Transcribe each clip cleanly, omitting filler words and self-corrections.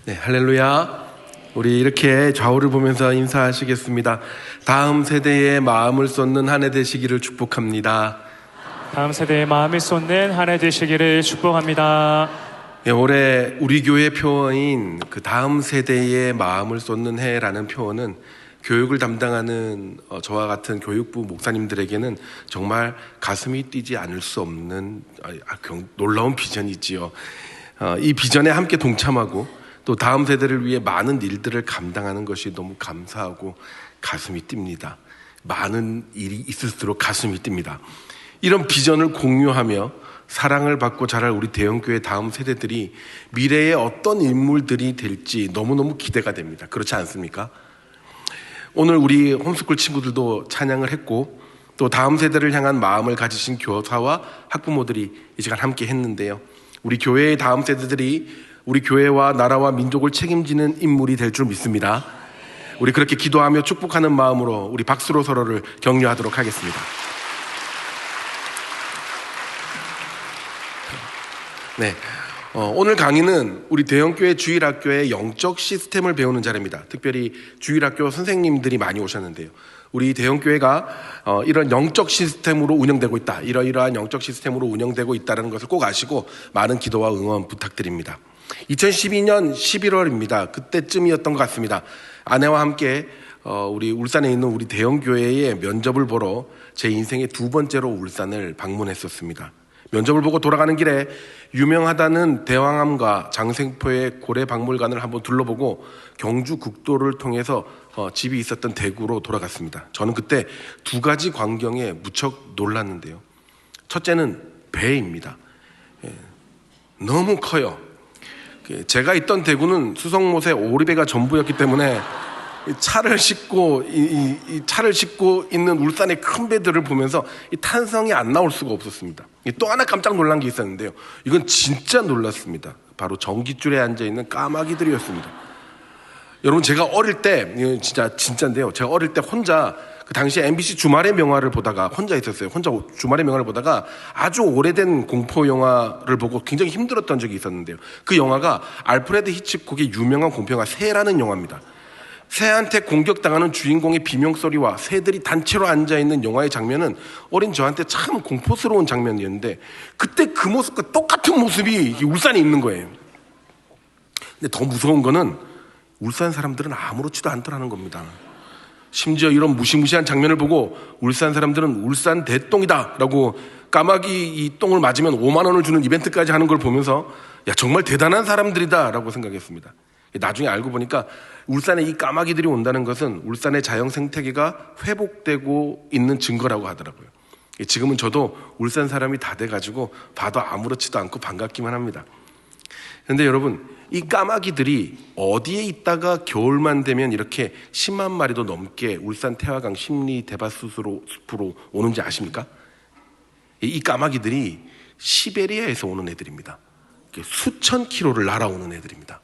네, 할렐루야. 우리 이렇게 좌우를 보면서 인사하시겠습니다. 다음 세대의 마음을 쏟는 한 해 되시기를 축복합니다. 다음 세대의 마음을 쏟는 한 해 되시기를 축복합니다. 네, 올해 우리 교회 표어인 그 다음 세대의 마음을 쏟는 해라는 표어는 교육을 담당하는 저와 같은 교육부 목사님들에게는 정말 가슴이 뛰지 않을 수 없는 놀라운 비전이지요. 이 비전에 함께 동참하고 또 다음 세대를 위해 많은 일들을 감당하는 것이 너무 감사하고 가슴이 뜁니다. 많은 일이 있을수록 가슴이 뜁니다. 이런 비전을 공유하며 사랑을 받고 자랄 우리 대형교회 다음 세대들이 미래에 어떤 인물들이 될지 너무너무 기대가 됩니다. 그렇지 않습니까? 오늘 우리 홈스쿨 친구들도 찬양을 했고 또 다음 세대를 향한 마음을 가지신 교사와 학부모들이 이 시간 함께 했는데요. 우리 교회의 다음 세대들이 우리 교회와 나라와 민족을 책임지는 인물이 될 줄 믿습니다. 우리 그렇게 기도하며 축복하는 마음으로 우리 박수로 서로를 격려하도록 하겠습니다. 네, 오늘 강의는 우리 대형교회 주일학교의 영적 시스템을 배우는 자리입니다. 특별히 주일학교 선생님들이 많이 오셨는데요. 우리 대형교회가 이런 영적 시스템으로 운영되고 있다, 이러이러한 영적 시스템으로 운영되고 있다는 것을 꼭 아시고 많은 기도와 응원 부탁드립니다. 2012년 11월입니다. 그때쯤이었던 것 같습니다. 아내와 함께 우리 울산에 있는 우리 대형교회의 면접을 보러 제 인생의 두 번째로 울산을 방문했었습니다. 면접을 보고 돌아가는 길에 유명하다는 대왕암과 장생포의 고래박물관을 한번 둘러보고 경주 국도를 통해서 집이 있었던 대구로 돌아갔습니다. 저는 그때 두 가지 광경에 무척 놀랐는데요. 첫째는 배입니다. 너무 커요. 제가 있던 대구는 수성못에 오리배가 전부였기 때문에 차를 싣고 있는 울산의 큰 배들을 보면서 이 탄성이 안 나올 수가 없었습니다. 또 하나 깜짝 놀란 게 있었는데요. 이건 진짜 놀랐습니다. 바로 전깃줄에 앉아있는 까마귀들이었습니다. 여러분, 제가 어릴 때 진짜인데요. 제가 어릴 때 혼자 그 당시에 MBC 주말의 명화를 보다가 혼자 있었어요. 혼자 주말의 명화를 보다가 아주 오래된 공포 영화를 보고 굉장히 힘들었던 적이 있었는데요. 그 영화가 알프레드 히치콕의 유명한 공포 영화 새라는 영화입니다. 새한테 공격당하는 주인공의 비명소리와 새들이 단체로 앉아있는 영화의 장면은 어린 저한테 참 공포스러운 장면이었는데 그때 그 모습과 똑같은 모습이 울산에 있는 거예요. 근데 더 무서운 거는 울산 사람들은 아무렇지도 않더라는 겁니다. 심지어 이런 무시무시한 장면을 보고 울산 사람들은 울산 대똥이다 라고 까마귀 이 똥을 맞으면 5만 원을 주는 이벤트까지 하는 걸 보면서 야, 정말 대단한 사람들이다 라고 생각했습니다. 나중에 알고 보니까 울산에 이 까마귀들이 온다는 것은 울산의 자연 생태계가 회복되고 있는 증거라고 하더라고요. 지금은 저도 울산 사람이 다 돼가지고 봐도 아무렇지도 않고 반갑기만 합니다. 그런데 여러분, 이 까마귀들이 어디에 있다가 겨울만 되면 이렇게 10만 마리도 넘게 울산 태화강 심리 대바숲으로 오는지 아십니까? 이 까마귀들이 시베리아에서 오는 애들입니다. 수천 킬로를 날아오는 애들입니다.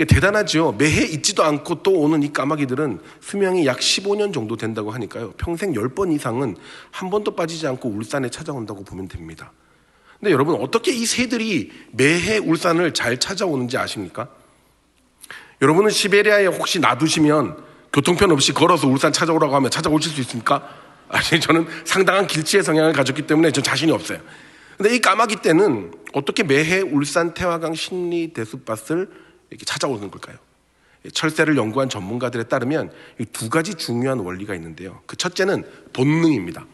대단하죠. 매해 있지도 않고 또 오는 이 까마귀들은 수명이 약 15년 정도 된다고 하니까요. 평생 10번 이상은 한 번도 빠지지 않고 울산에 찾아온다고 보면 됩니다. 근데 여러분, 어떻게 이 새들이 매해 울산을 잘 찾아오는지 아십니까? 여러분은 시베리아에 혹시 놔두시면 교통편 없이 걸어서 울산 찾아오라고 하면 찾아오실 수 있습니까? 아니, 저는 상당한 길치의 성향을 가졌기 때문에 전 자신이 없어요. 근데 이 까마귀 떼는 어떻게 매해 울산 태화강 심리 대숲밭을 이렇게 찾아오는 걸까요? 철새를 연구한 전문가들에 따르면 이 두 가지 중요한 원리가 있는데요. 그 첫째는 본능입니다.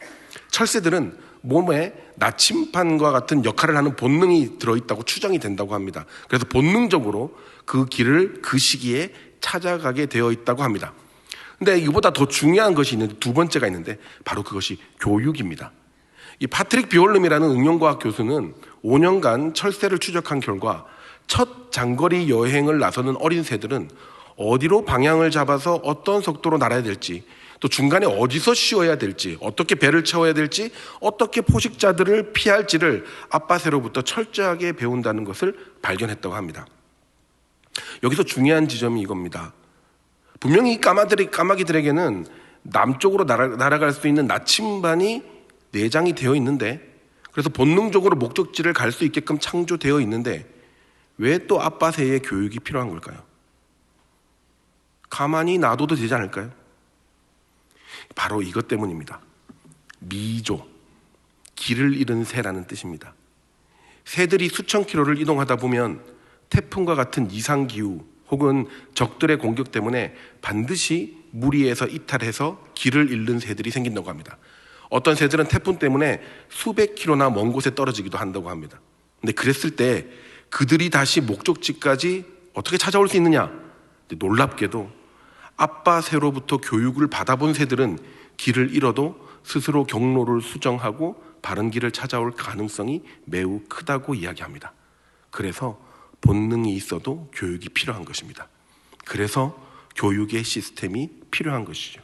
철새들은 몸에 나침반과 같은 역할을 하는 본능이 들어있다고 추정이 된다고 합니다. 그래서 본능적으로 그 길을 그 시기에 찾아가게 되어 있다고 합니다. 근데 이보다 더 중요한 것이 있는데, 두 번째가 있는데 바로 그것이 교육입니다. 이 파트릭 비올름이라는 응용과학 교수는 5년간 철새를 추적한 결과 첫 장거리 여행을 나서는 어린 새들은 어디로 방향을 잡아서 어떤 속도로 날아야 될지, 또 중간에 어디서 쉬어야 될지, 어떻게 배를 채워야 될지, 어떻게 포식자들을 피할지를 아빠 새로부터 철저하게 배운다는 것을 발견했다고 합니다. 여기서 중요한 지점이 이겁니다. 분명히 까마귀들에게는 남쪽으로 날아갈 수 있는 나침반이 내장이 되어 있는데, 그래서 본능적으로 목적지를 갈 수 있게끔 창조되어 있는데, 왜 또 아빠 세의 교육이 필요한 걸까요? 가만히 놔둬도 되지 않을까요? 바로 이것 때문입니다. 미조, 길을 잃은 새라는 뜻입니다. 새들이 수천 킬로를 이동하다 보면 태풍과 같은 이상기후 혹은 적들의 공격 때문에 반드시 무리에서 이탈해서 길을 잃는 새들이 생긴다고 합니다. 어떤 새들은 태풍 때문에 수백 킬로나 먼 곳에 떨어지기도 한다고 합니다. 근데 그랬을 때 그들이 다시 목적지까지 어떻게 찾아올 수 있느냐? 놀랍게도 아빠 새로부터 교육을 받아본 새들은 길을 잃어도 스스로 경로를 수정하고 바른 길을 찾아올 가능성이 매우 크다고 이야기합니다. 그래서 본능이 있어도 교육이 필요한 것입니다. 그래서 교육의 시스템이 필요한 것이죠.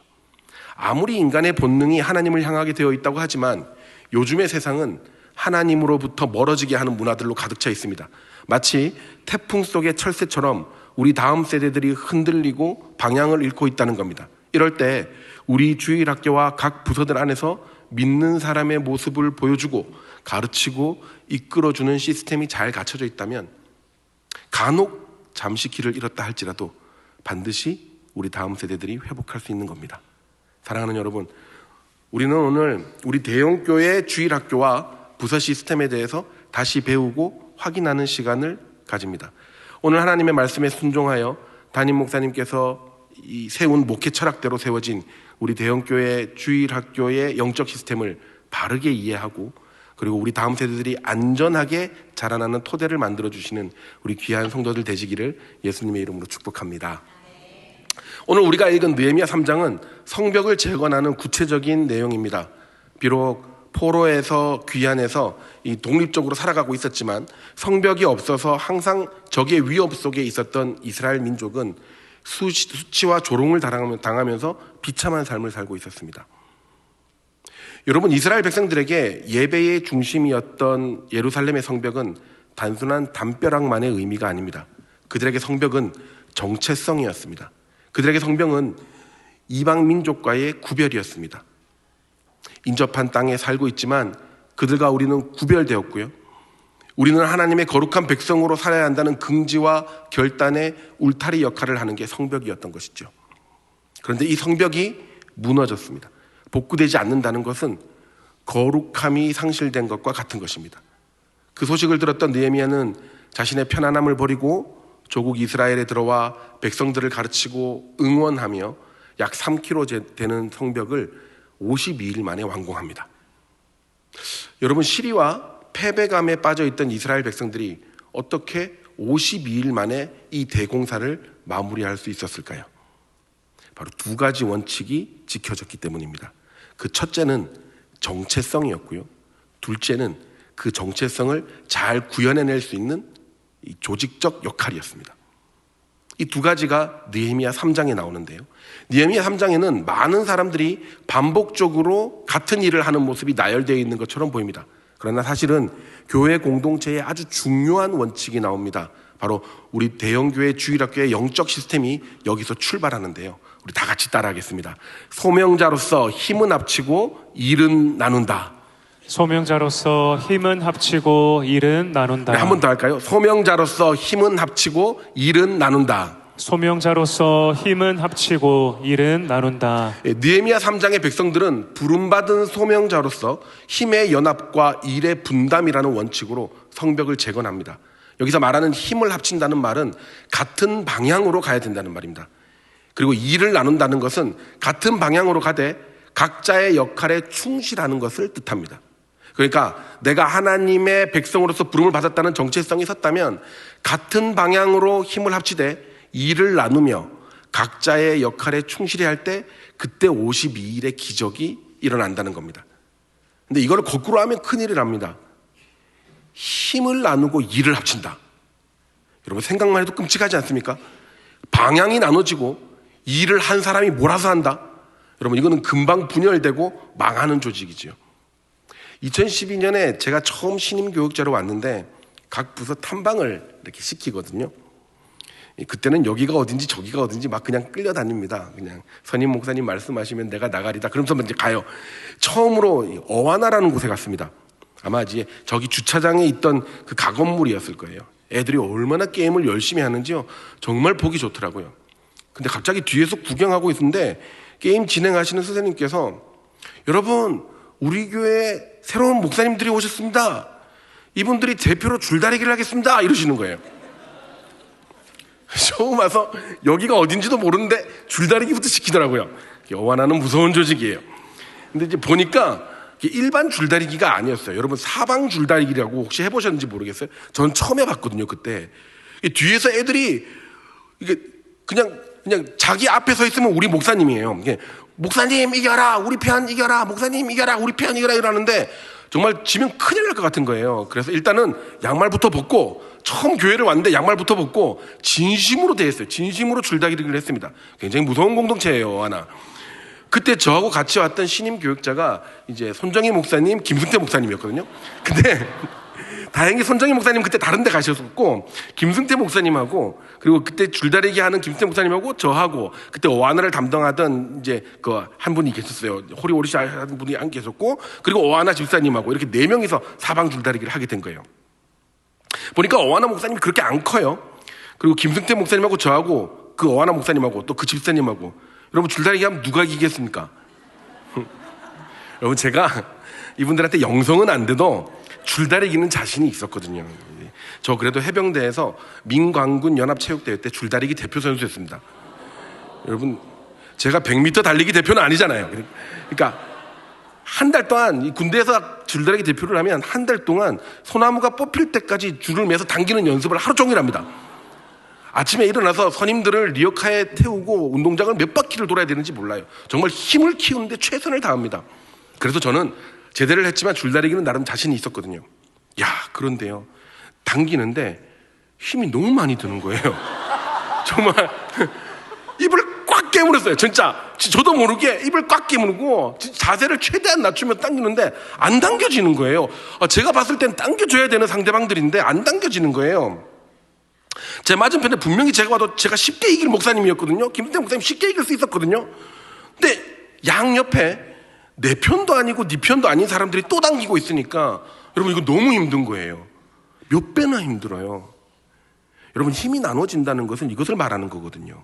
아무리 인간의 본능이 하나님을 향하게 되어 있다고 하지만 요즘의 세상은 하나님으로부터 멀어지게 하는 문화들로 가득 차 있습니다. 마치 태풍 속의 철새처럼 우리 다음 세대들이 흔들리고 방향을 잃고 있다는 겁니다. 이럴 때 우리 주일학교와 각 부서들 안에서 믿는 사람의 모습을 보여주고 가르치고 이끌어주는 시스템이 잘 갖춰져 있다면 간혹 잠시 길을 잃었다 할지라도 반드시 우리 다음 세대들이 회복할 수 있는 겁니다. 사랑하는 여러분, 우리는 오늘 우리 대형교회 주일학교와 부서 시스템에 대해서 다시 배우고 확인하는 시간을 가집니다. 오늘 하나님의 말씀에 순종하여 담임 목사님께서 세운 목회 철학대로 세워진 우리 대형교회 주일학교의 영적 시스템을 바르게 이해하고 그리고 우리 다음 세대들이 안전하게 자라나는 토대를 만들어주시는 우리 귀한 성도들 되시기를 예수님의 이름으로 축복합니다. 오늘 우리가 읽은 느헤미야 3장은 성벽을 재건하는 구체적인 내용입니다. 비록 포로에서 귀환해서 독립적으로 살아가고 있었지만 성벽이 없어서 항상 적의 위협 속에 있었던 이스라엘 민족은 수치와 조롱을 당하면서 비참한 삶을 살고 있었습니다. 여러분, 이스라엘 백성들에게 예배의 중심이었던 예루살렘의 성벽은 단순한 담벼락만의 의미가 아닙니다. 그들에게 성벽은 정체성이었습니다. 그들에게 성벽은 이방 민족과의 구별이었습니다. 인접한 땅에 살고 있지만 그들과 우리는 구별되었고요. 우리는 하나님의 거룩한 백성으로 살아야 한다는 긍지와 결단의 울타리 역할을 하는 게 성벽이었던 것이죠. 그런데 이 성벽이 무너졌습니다. 복구되지 않는다는 것은 거룩함이 상실된 것과 같은 것입니다. 그 소식을 들었던 느헤미야는 자신의 편안함을 버리고 조국 이스라엘에 들어와 백성들을 가르치고 응원하며 약 3km 되는 성벽을 52일 만에 완공합니다. 여러분, 시리와 패배감에 빠져있던 이스라엘 백성들이 어떻게 52일 만에 이 대공사를 마무리할 수 있었을까요? 바로 두 가지 원칙이 지켜졌기 때문입니다. 그 첫째는 정체성이었고요. 둘째는 그 정체성을 잘 구현해낼 수 있는 이 조직적 역할이었습니다. 이 두 가지가 느헤미야 3장에 나오는데요. 느헤미야 3장에는 많은 사람들이 반복적으로 같은 일을 하는 모습이 나열되어 있는 것처럼 보입니다. 그러나 사실은 교회 공동체에 아주 중요한 원칙이 나옵니다. 바로 우리 대형교회 주일학교의 영적 시스템이 여기서 출발하는데요. 우리 다 같이 따라하겠습니다. 소명자로서 힘은 합치고 일은 나눈다. 소명자로서 힘은 합치고 일은 나눈다. 네, 한 번 더 할까요? 소명자로서 힘은 합치고 일은 나눈다. 소명자로서 힘은 합치고 일은 나눈다. 느헤미야 3장의 백성들은 부름받은 소명자로서 힘의 연합과 일의 분담이라는 원칙으로 성벽을 재건합니다. 여기서 말하는 힘을 합친다는 말은 같은 방향으로 가야 된다는 말입니다. 그리고 일을 나눈다는 것은 같은 방향으로 가되 각자의 역할에 충실하는 것을 뜻합니다. 그러니까 내가 하나님의 백성으로서 부름을 받았다는 정체성이 섰다면 같은 방향으로 힘을 합치되 일을 나누며 각자의 역할에 충실해야 할 때 그때 52일의 기적이 일어난다는 겁니다. 근데 이걸 거꾸로 하면 큰일이 납니다. 힘을 나누고 일을 합친다. 여러분, 생각만 해도 끔찍하지 않습니까? 방향이 나눠지고 일을 한 사람이 몰아서 한다. 여러분, 이거는 금방 분열되고 망하는 조직이죠. 2012년에 제가 처음 신임 교육자로 왔는데 각 부서 탐방을 이렇게 시키거든요. 그때는 여기가 어딘지 저기가 어딘지 막 그냥 끌려다닙니다. 그냥 선임 목사님 말씀하시면 내가 나가리다. 그러면서 이제 가요. 처음으로 어와나라는 곳에 갔습니다. 아마 이제 저기 주차장에 있던 그 가건물이었을 거예요. 애들이 얼마나 게임을 열심히 하는지요. 정말 보기 좋더라고요. 근데 갑자기 뒤에서 구경하고 있는데 게임 진행하시는 선생님께서 여러분, 우리 교회에 새로운 목사님들이 오셨습니다. 이분들이 대표로 줄다리기를 하겠습니다. 이러시는 거예요. 처음 와서 여기가 어딘지도 모르는데 줄다리기부터 시키더라고요. 어와나는 무서운 조직이에요. 근데 이제 보니까 일반 줄다리기가 아니었어요. 여러분, 사방 줄다리기라고 혹시 해보셨는지 모르겠어요. 전 처음 해봤거든요, 그때. 뒤에서 애들이 이게 그냥 자기 앞에 서 있으면 우리 목사님이에요. 목사님 이겨라, 우리 편 이겨라, 목사님 이겨라, 우리 편 이겨라 이러는데 정말 지면 큰일 날 것 같은 거예요. 그래서 일단은 양말부터 벗고, 처음 교회를 왔는데 양말부터 벗고 진심으로 대했어요. 진심으로 줄다리기를 했습니다. 굉장히 무서운 공동체예요, 하나. 그때 저하고 같이 왔던 신임 교육자가 이제 손정희 목사님, 김승태 목사님이었거든요. 근데 다행히 손정희 목사님 그때 다른 데 가셨었고, 김승태 목사님하고, 그리고 그때 줄다리기 하는 김승태 목사님하고 저하고, 그때 어하나를 담당하던 이제 그 한 분이 계셨어요. 호리호리시 하는 분이 안 계셨고, 그리고 어하나 집사님하고 이렇게 4명이서 사방 줄다리기를 하게 된 거예요. 보니까 어하나 목사님이 그렇게 안 커요. 그리고 김승태 목사님하고 저하고 그 어하나 목사님하고 또 그 집사님하고, 여러분 줄다리기 하면 누가 이기겠습니까? 여러분, 제가 이분들한테 영성은 안 돼도 줄다리기는 자신이 있었거든요. 저 그래도 해병대에서 민광군 연합체육대회 때 줄다리기 대표 선수였습니다. 여러분, 제가 100m 달리기 대표는 아니잖아요. 그러니까 한 달 동안 이 군대에서 줄다리기 대표를 하면 한 달 동안 소나무가 뽑힐 때까지 줄을 매서 당기는 연습을 하루 종일 합니다. 아침에 일어나서 선임들을 리어카에 태우고 운동장을 몇 바퀴를 돌아야 되는지 몰라요. 정말 힘을 키우는데 최선을 다합니다. 그래서 저는 제대를 했지만 줄다리기는 나름 자신이 있었거든요. 야, 그런데요, 당기는데 힘이 너무 많이 드는 거예요. 정말 입을 꽉 깨물었어요. 진짜 저도 모르게 입을 꽉 깨물고 자세를 최대한 낮추면 당기는데 안 당겨지는 거예요. 제가 봤을 땐 당겨줘야 되는 상대방들인데 안 당겨지는 거예요. 제 맞은편에 분명히 제가 봐도 제가 쉽게 이길 목사님이었거든요. 김태 목사님 쉽게 이길 수 있었거든요. 근데 양옆에 내 편도 아니고 네 편도 아닌 사람들이 또 당기고 있으니까 여러분, 이거 너무 힘든 거예요. 몇 배나 힘들어요. 여러분, 힘이 나눠진다는 것은 이것을 말하는 거거든요.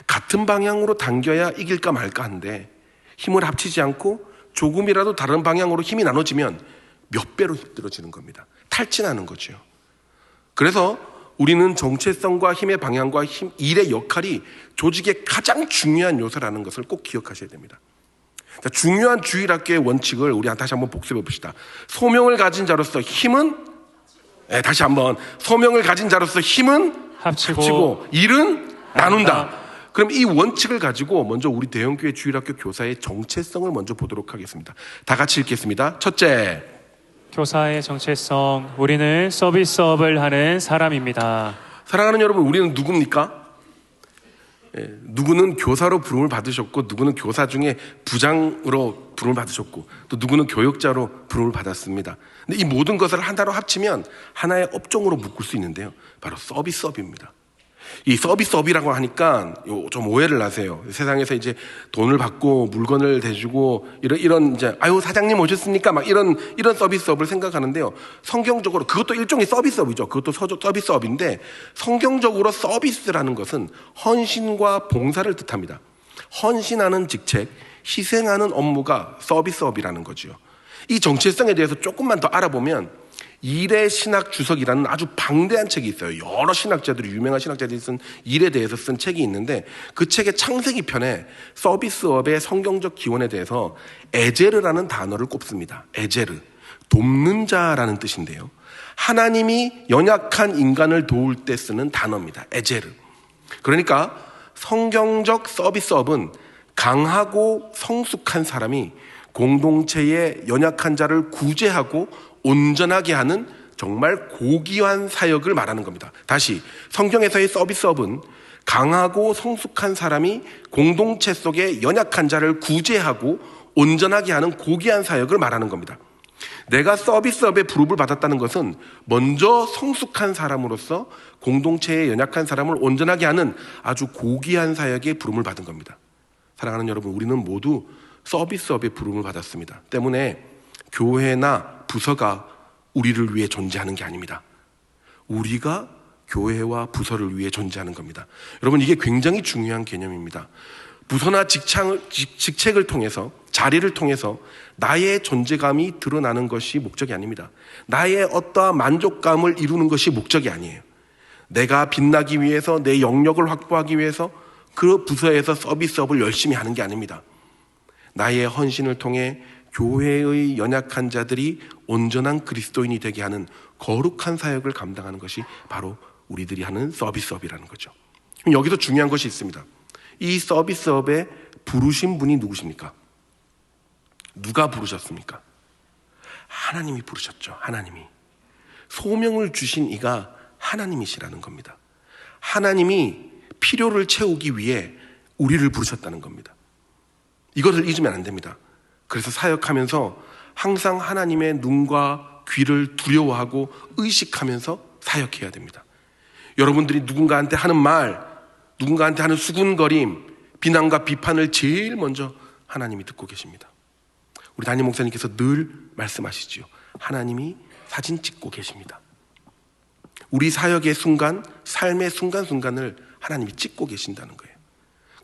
같은 방향으로 당겨야 이길까 말까 한데 힘을 합치지 않고 조금이라도 다른 방향으로 힘이 나눠지면 몇 배로 힘들어지는 겁니다. 탈진하는 거죠. 그래서 우리는 정체성과 힘의 방향과 일의 역할이 조직의 가장 중요한 요소라는 것을 꼭 기억하셔야 됩니다. 자, 중요한 주일학교의 원칙을 우리 다시 한번 복습해 봅시다. 소명을 가진 자로서 힘은, 다시 한번, 소명을 가진 자로서 힘은 합치고 일은 나눈다. 그럼 이 원칙을 가지고 먼저 우리 대형교회 주일학교 교사의 정체성을 먼저 보도록 하겠습니다. 다 같이 읽겠습니다. 첫째, 교사의 정체성, 우리는 서비스업을 하는 사람입니다. 사랑하는 여러분, 우리는 누굽니까? 누구는 교사로 부름을 받으셨고, 누구는 교사 중에 부장으로 부름을 받으셨고, 또 누구는 교육자로 부름을 받았습니다. 근데 이 모든 것을 하나로 합치면 하나의 업종으로 묶을 수 있는데요, 바로 서비스업입니다. 이 서비스업이라고 하니까 좀 오해를 하세요. 세상에서 이제 돈을 받고 물건을 대주고 이런 이제 아유 사장님 오셨습니까? 막 이런 서비스업을 생각하는데요. 성경적으로 그것도 일종의 서비스업이죠. 그것도 서비스업인데 성경적으로 서비스라는 것은 헌신과 봉사를 뜻합니다. 헌신하는 직책, 희생하는 업무가 서비스업이라는 거죠. 이 정체성에 대해서 조금만 더 알아보면 일의 신학 주석이라는 아주 방대한 책이 있어요. 여러 신학자들이, 유명한 신학자들이 쓴 일에 대해서 쓴 책이 있는데 그 책의 창세기 편에 서비스업의 성경적 기원에 대해서 에제르라는 단어를 꼽습니다. 에제르, 돕는 자라는 뜻인데요, 하나님이 연약한 인간을 도울 때 쓰는 단어입니다. 에제르. 그러니까 성경적 서비스업은 강하고 성숙한 사람이 공동체의 연약한 자를 구제하고 온전하게 하는 정말 고귀한 사역을 말하는 겁니다. 다시, 성경에서의 서비스업은 강하고 성숙한 사람이 공동체 속의 연약한 자를 구제하고 온전하게 하는 고귀한 사역을 말하는 겁니다. 내가 서비스업에 부름을 받았다는 것은 먼저 성숙한 사람으로서 공동체의 연약한 사람을 온전하게 하는 아주 고귀한 사역에 부름을 받은 겁니다. 사랑하는 여러분, 우리는 모두 서비스업에 부름을 받았습니다. 때문에 교회나 부서가 우리를 위해 존재하는 게 아닙니다. 우리가 교회와 부서를 위해 존재하는 겁니다. 여러분, 이게 굉장히 중요한 개념입니다. 부서나 직책을 통해서, 자리를 통해서 나의 존재감이 드러나는 것이 목적이 아닙니다. 나의 어떠한 만족감을 이루는 것이 목적이 아니에요. 내가 빛나기 위해서, 내 영역을 확보하기 위해서 그 부서에서 서비스업을 열심히 하는 게 아닙니다. 나의 헌신을 통해 교회의 연약한 자들이 온전한 그리스도인이 되게 하는 거룩한 사역을 감당하는 것이 바로 우리들이 하는 서비스업이라는 거죠. 그럼 여기서 중요한 것이 있습니다. 이 서비스업에 부르신 분이 누구십니까? 누가 부르셨습니까? 하나님이 부르셨죠. 하나님이. 소명을 주신 이가 하나님이시라는 겁니다. 하나님이 필요를 채우기 위해 우리를 부르셨다는 겁니다. 이것을 잊으면 안 됩니다. 그래서 사역하면서 항상 하나님의 눈과 귀를 두려워하고 의식하면서 사역해야 됩니다. 여러분들이 누군가한테 하는 말, 누군가한테 하는 수군거림, 비난과 비판을 제일 먼저 하나님이 듣고 계십니다. 우리 담임 목사님께서 늘 말씀하시지요. 하나님이 사진 찍고 계십니다. 우리 사역의 순간, 삶의 순간순간을 하나님이 찍고 계신다는 거예요.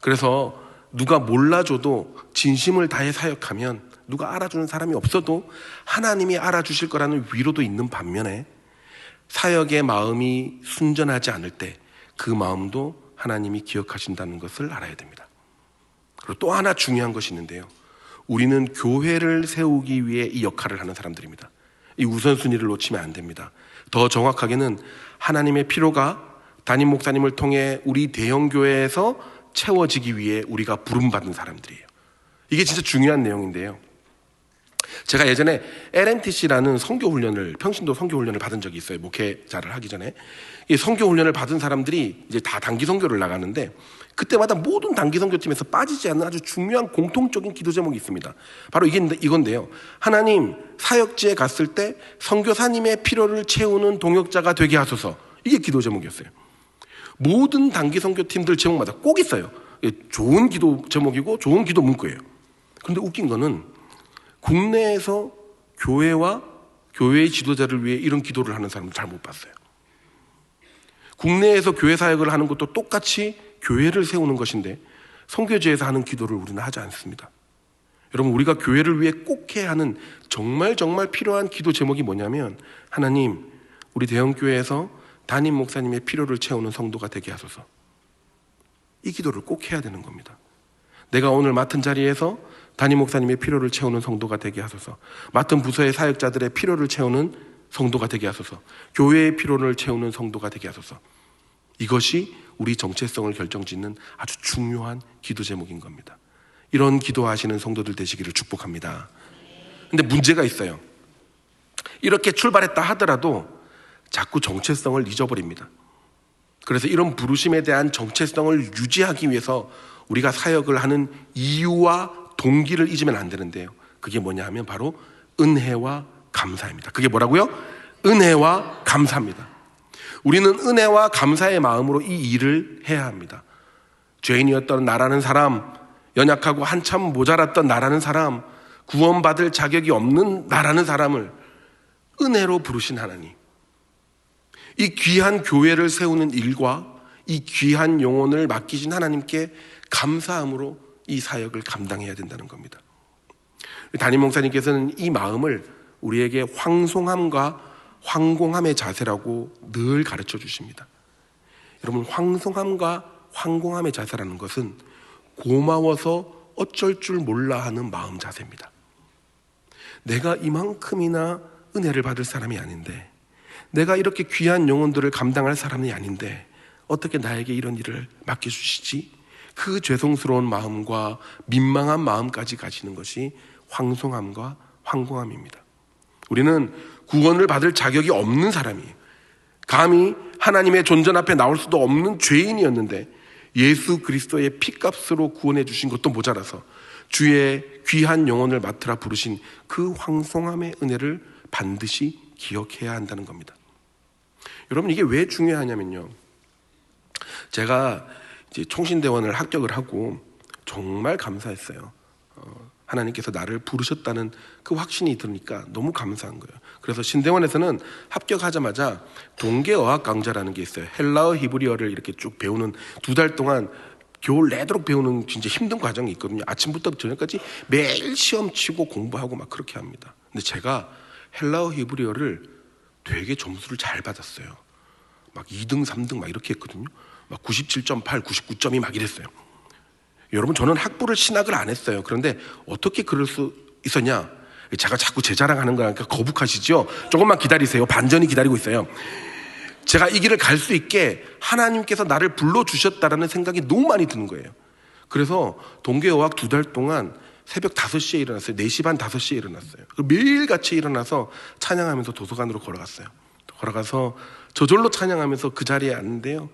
그래서 누가 몰라줘도 진심을 다해 사역하면, 누가 알아주는 사람이 없어도 하나님이 알아주실 거라는 위로도 있는 반면에, 사역의 마음이 순전하지 않을 때 그 마음도 하나님이 기억하신다는 것을 알아야 됩니다. 그리고 또 하나 중요한 것이 있는데요. 우리는 교회를 세우기 위해 이 역할을 하는 사람들입니다. 이 우선순위를 놓치면 안 됩니다. 더 정확하게는 하나님의 필요가 담임 목사님을 통해 우리 대형교회에서 채워지기 위해 우리가 부름받은 사람들이에요. 이게 진짜 중요한 내용인데요. 제가 예전에 LMTC라는 평신도 선교훈련을 받은 적이 있어요. 목회자를 하기 전에. 이 선교훈련을 받은 사람들이 이제 다 단기 선교를 나가는데, 그때마다 모든 단기 선교팀에서 빠지지 않는 아주 중요한 공통적인 기도 제목이 있습니다. 바로 이건데요. 하나님, 사역지에 갔을 때 선교사님의 필요를 채우는 동역자가 되게 하소서. 이게 기도 제목이었어요. 모든 단기 선교팀들 제목마다 꼭 있어요. 좋은 기도 제목이고 좋은 기도 문구예요. 그런데 웃긴 거는 국내에서 교회와 교회의 지도자를 위해 이런 기도를 하는 사람을 잘 못 봤어요. 국내에서 교회 사역을 하는 것도 똑같이 교회를 세우는 것인데 선교지에서 하는 기도를 우리는 하지 않습니다. 여러분, 우리가 교회를 위해 꼭 해야 하는 정말 필요한 기도 제목이 뭐냐면, 하나님, 우리 대형교회에서 담임 목사님의 필요를 채우는 성도가 되게 하소서. 이 기도를 꼭 해야 되는 겁니다. 내가 오늘 맡은 자리에서 담임 목사님의 필요를 채우는 성도가 되게 하소서. 맡은 부서의 사역자들의 필요를 채우는 성도가 되게 하소서. 교회의 필요를 채우는 성도가 되게 하소서. 이것이 우리 정체성을 결정짓는 아주 중요한 기도 제목인 겁니다. 이런 기도하시는 성도들 되시기를 축복합니다. 근데 문제가 있어요. 이렇게 출발했다 하더라도 자꾸 정체성을 잊어버립니다. 그래서 이런 부르심에 대한 정체성을 유지하기 위해서 우리가 사역을 하는 이유와 동기를 잊으면 안 되는데요. 그게 뭐냐 하면 바로 은혜와 감사입니다. 그게 뭐라고요? 은혜와 감사입니다. 우리는 은혜와 감사의 마음으로 이 일을 해야 합니다. 죄인이었던 나라는 사람, 연약하고 한참 모자랐던 나라는 사람, 구원받을 자격이 없는 나라는 사람을 은혜로 부르신 하나님, 이 귀한 교회를 세우는 일과 이 귀한 영혼을 맡기신 하나님께 감사함으로 이 사역을 감당해야 된다는 겁니다. 담임 목사님께서는 이 마음을 우리에게 황송함과 황공함의 자세라고 늘 가르쳐 주십니다. 여러분, 황송함과 황공함의 자세라는 것은 고마워서 어쩔 줄 몰라 하는 마음 자세입니다. 내가 이만큼이나 은혜를 받을 사람이 아닌데, 내가 이렇게 귀한 영혼들을 감당할 사람이 아닌데 어떻게 나에게 이런 일을 맡겨주시지? 그 죄송스러운 마음과 민망한 마음까지 가시는 것이 황송함과 황공함입니다. 우리는 구원을 받을 자격이 없는 사람이에요. 감히 하나님의 존전 앞에 나올 수도 없는 죄인이었는데 예수 그리스도의 피값으로 구원해 주신 것도 모자라서 주의 귀한 영혼을 맡으라 부르신 그 황송함의 은혜를 반드시 기억해야 한다는 겁니다. 여러분, 이게 왜 중요하냐면요, 제가 이제 총신대원을 합격을 하고 정말 감사했어요. 하나님께서 나를 부르셨다는 그 확신이 들으니까 너무 감사한 거예요. 그래서 신대원에서는 합격하자마자 동계어학 강좌라는 게 있어요. 헬라어, 히브리어를 이렇게 쭉 배우는 2달 동안 겨울 내도록 배우는 진짜 힘든 과정이 있거든요. 아침부터 저녁까지 매일 시험 치고 공부하고 막 그렇게 합니다. 근데 제가 헬라어, 히브리어를 되게 점수를 잘 받았어요. 막 2등, 3등 막 이렇게 했거든요. 막 97.8, 99점이 막 이랬어요. 여러분, 저는 학부를 신학을 안 했어요. 그런데 어떻게 그럴 수 있었냐? 제가 자꾸 제 자랑하는 거니까 거북하시죠? 조금만 기다리세요. 반전이 기다리고 있어요. 제가 이 길을 갈 수 있게 하나님께서 나를 불러주셨다라는 생각이 너무 많이 드는 거예요. 그래서 동계어학 2달 동안 새벽 5시에 일어났어요. 4시 반, 5시에 일어났어요. 매일같이 일어나서 찬양하면서 도서관으로 걸어갔어요. 걸어가서 저절로 찬양하면서 그 자리에 앉는데요.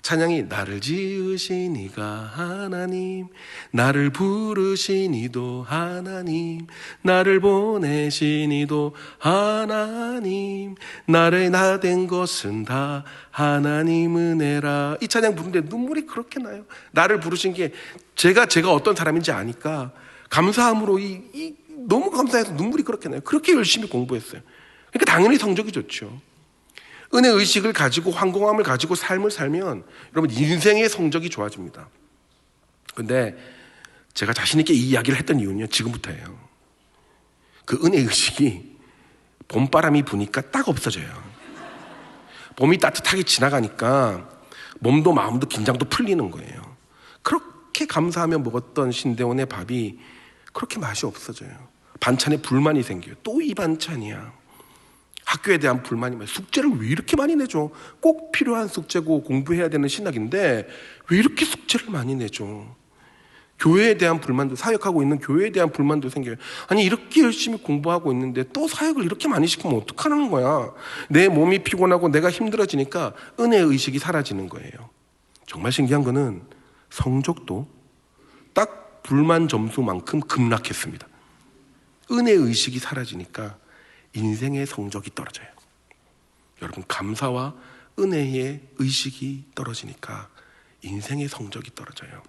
찬양이 나를 지으신 이가 하나님, 나를 부르신 이도 하나님, 나를 보내신 이도 하나님, 나를 나된 것은 다 하나님 은혜라. 이 찬양 부르는데 눈물이 그렇게 나요. 나를 부르신 게 제가 어떤 사람인지 아니까 감사함으로 너무 감사해서 눈물이 그렇게 나요. 그렇게 열심히 공부했어요. 그러니까 당연히 성적이 좋죠. 은혜 의식을 가지고 황공함을 가지고 삶을 살면 여러분 인생의 성적이 좋아집니다. 그런데 제가 자신 있게 이 이야기를 했던 이유는요, 지금부터예요. 그 은혜 의식이 봄바람이 부니까 딱 없어져요. 봄이 따뜻하게 지나가니까 몸도 마음도 긴장도 풀리는 거예요. 그렇게 감사하며 먹었던 신대원의 밥이 그렇게 맛이 없어져요. 반찬에 불만이 생겨요. 또 이 반찬이야. 학교에 대한 불만이 많아요. 숙제를 왜 이렇게 많이 내줘? 꼭 필요한 숙제고 공부해야 되는 신학인데 왜 이렇게 숙제를 많이 내줘? 교회에 대한 불만도, 사역하고 있는 교회에 대한 불만도 생겨요. 아니 이렇게 열심히 공부하고 있는데 또 사역을 이렇게 많이 시키면 어떡하는 거야? 내 몸이 피곤하고 내가 힘들어지니까 은혜 의식이 사라지는 거예요. 정말 신기한 거는 성적도 딱 불만 점수만큼 급락했습니다. 은혜 의식이 사라지니까 인생의 성적이 떨어져요. 여러분, 감사와 은혜의 의식이 떨어지니까 인생의 성적이 떨어져요.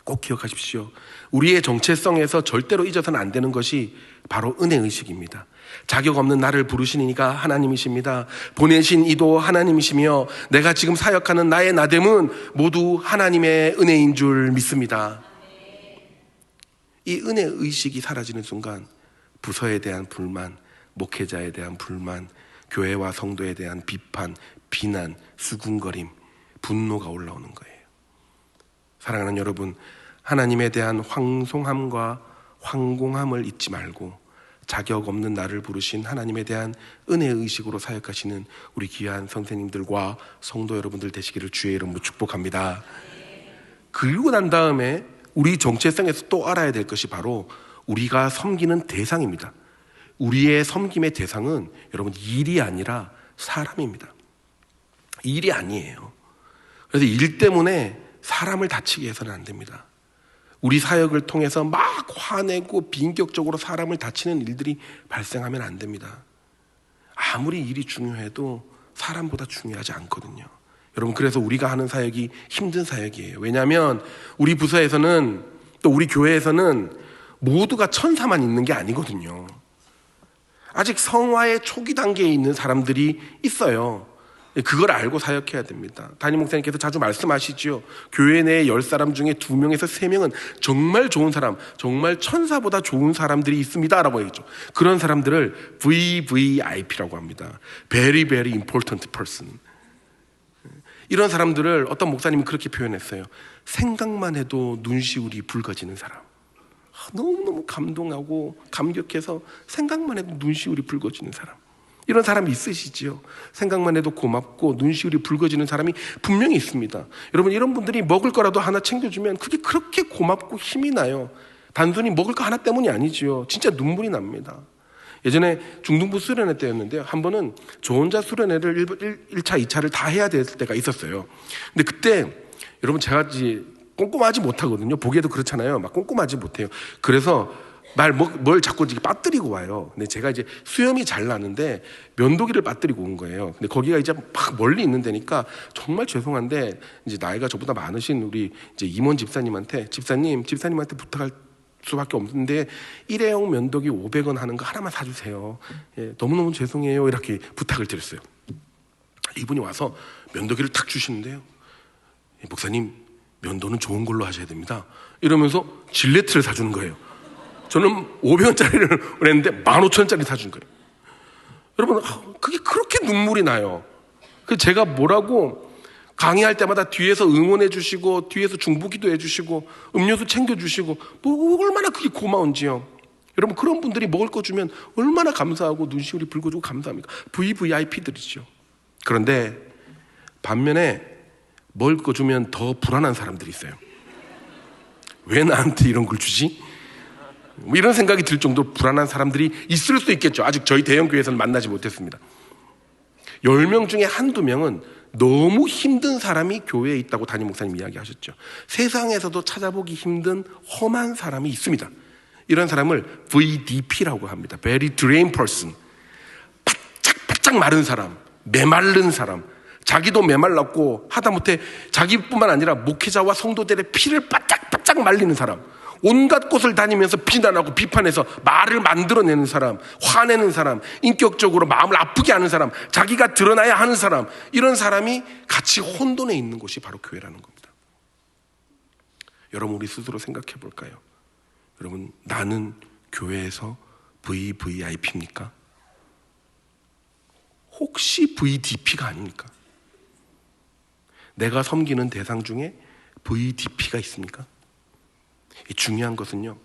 꼭 기억하십시오. 우리의 정체성에서 절대로 잊어서는 안 되는 것이 바로 은혜 의식입니다. 자격 없는 나를 부르신 이가 하나님이십니다. 보내신 이도 하나님이시며 내가 지금 사역하는 나의 나됨은 모두 하나님의 은혜인 줄 믿습니다. 이 은혜 의식이 사라지는 순간 부서에 대한 불만, 목회자에 대한 불만, 교회와 성도에 대한 비판, 비난, 수군거림, 분노가 올라오는 거예요. 사랑하는 여러분, 하나님에 대한 황송함과 황공함을 잊지 말고 자격 없는 나를 부르신 하나님에 대한 은혜의식으로 사역하시는 우리 귀한 선생님들과 성도 여러분들 되시기를 주의 이름으로 축복합니다. 그리고 난 다음에 우리 정체성에서 또 알아야 될 것이 바로 우리가 섬기는 대상입니다. 우리의 섬김의 대상은 여러분 일이 아니라 사람입니다. 일이 아니에요. 그래서 일 때문에 사람을 다치게 해서는 안 됩니다. 우리 사역을 통해서 막 화내고 비인격적으로 사람을 다치는 일들이 발생하면 안 됩니다. 아무리 일이 중요해도 사람보다 중요하지 않거든요. 여러분, 그래서 우리가 하는 사역이 힘든 사역이에요. 왜냐하면 우리 부서에서는 또 우리 교회에서는 모두가 천사만 있는 게 아니거든요. 아직 성화의 초기 단계에 있는 사람들이 있어요. 그걸 알고 사역해야 됩니다. 담임 목사님께서 자주 말씀하시죠. 교회 내에 10사람 중에 2명에서 3명은 정말 좋은 사람, 정말 천사보다 좋은 사람들이 있습니다 라고 얘기죠. 그런 사람들을 VVIP라고 합니다. Very very important person. 이런 사람들을 어떤 목사님이 그렇게 표현했어요. 생각만 해도 눈시울이 붉어지는 사람. 너무너무 감동하고 감격해서 생각만 해도 눈시울이 붉어지는 사람. 이런 사람이 있으시지요. 생각만 해도 고맙고 눈시울이 붉어지는 사람이 분명히 있습니다. 여러분, 이런 분들이 먹을 거라도 하나 챙겨주면 그게 그렇게 고맙고 힘이 나요. 단순히 먹을 거 하나 때문이 아니지요. 진짜 눈물이 납니다. 예전에 중등부 수련회 때였는데요. 한 번은 저 혼자 수련회를 1차, 2차를 다 해야 될 때가 있었어요. 근데 그때 여러분, 제가 꼼꼼하지 못하거든요. 보기에도 그렇잖아요. 막 꼼꼼하지 못해요. 그래서 뭘 자꾸 이렇게 빠뜨리고 와요. 근데 제가 이제 수염이 잘 나는데 면도기를 빠뜨리고 온 거예요. 근데 거기가 이제 막 멀리 있는 데니까 정말 죄송한데 이제 나이가 저보다 많으신 우리 이제 임원 집사님한테 부탁할 수밖에 없는데 일회용 면도기 500원 하는 거 하나만 사주세요. 예, 너무너무 죄송해요. 이렇게 부탁을 드렸어요. 이분이 와서 면도기를 탁 주시는데요. 목사님, 면도는 좋은 걸로 하셔야 됩니다. 이러면서 질레트를 사주는 거예요. 저는 500원짜리를 그랬는데 15,000원짜리 사준 거예요. 여러분, 그게 그렇게 눈물이 나요. 그래서 제가 뭐라고 강의할 때마다 뒤에서 응원해 주시고 뒤에서 중보기도 해주시고 음료수 챙겨주시고 뭐 얼마나 그게 고마운지요. 여러분, 그런 분들이 먹을 거 주면 얼마나 감사하고 눈시울이 붉어지고 감사합니까? VVIP들이죠. 그런데 반면에 먹을 거 주면 더 불안한 사람들이 있어요. 왜 나한테 이런 걸 주지? 뭐 이런 생각이 들 정도로 불안한 사람들이 있을 수 있겠죠. 아직 저희 대형교회에서는 만나지 못했습니다. 10명 중에 한두 명은 너무 힘든 사람이 교회에 있다고 담임 목사님 이야기하셨죠. 세상에서도 찾아보기 힘든 험한 사람이 있습니다. 이런 사람을 VDP라고 합니다. Very drained person. 바짝바짝 마른 사람, 메마른 사람, 자기도 메말랐고 하다못해 자기뿐만 아니라 목회자와 성도들의 피를 바짝바짝 말리는 사람, 온갖 곳을 다니면서 비난하고 비판해서 말을 만들어내는 사람, 화내는 사람, 인격적으로 마음을 아프게 하는 사람, 자기가 드러나야 하는 사람, 이런 사람이 같이 혼돈해 있는 곳이 바로 교회라는 겁니다. 여러분, 우리 스스로 생각해 볼까요? 여러분, 나는 교회에서 VVIP입니까? 혹시 VDP가 아닙니까? 내가 섬기는 대상 중에 VDP가 있습니까? 중요한 것은요,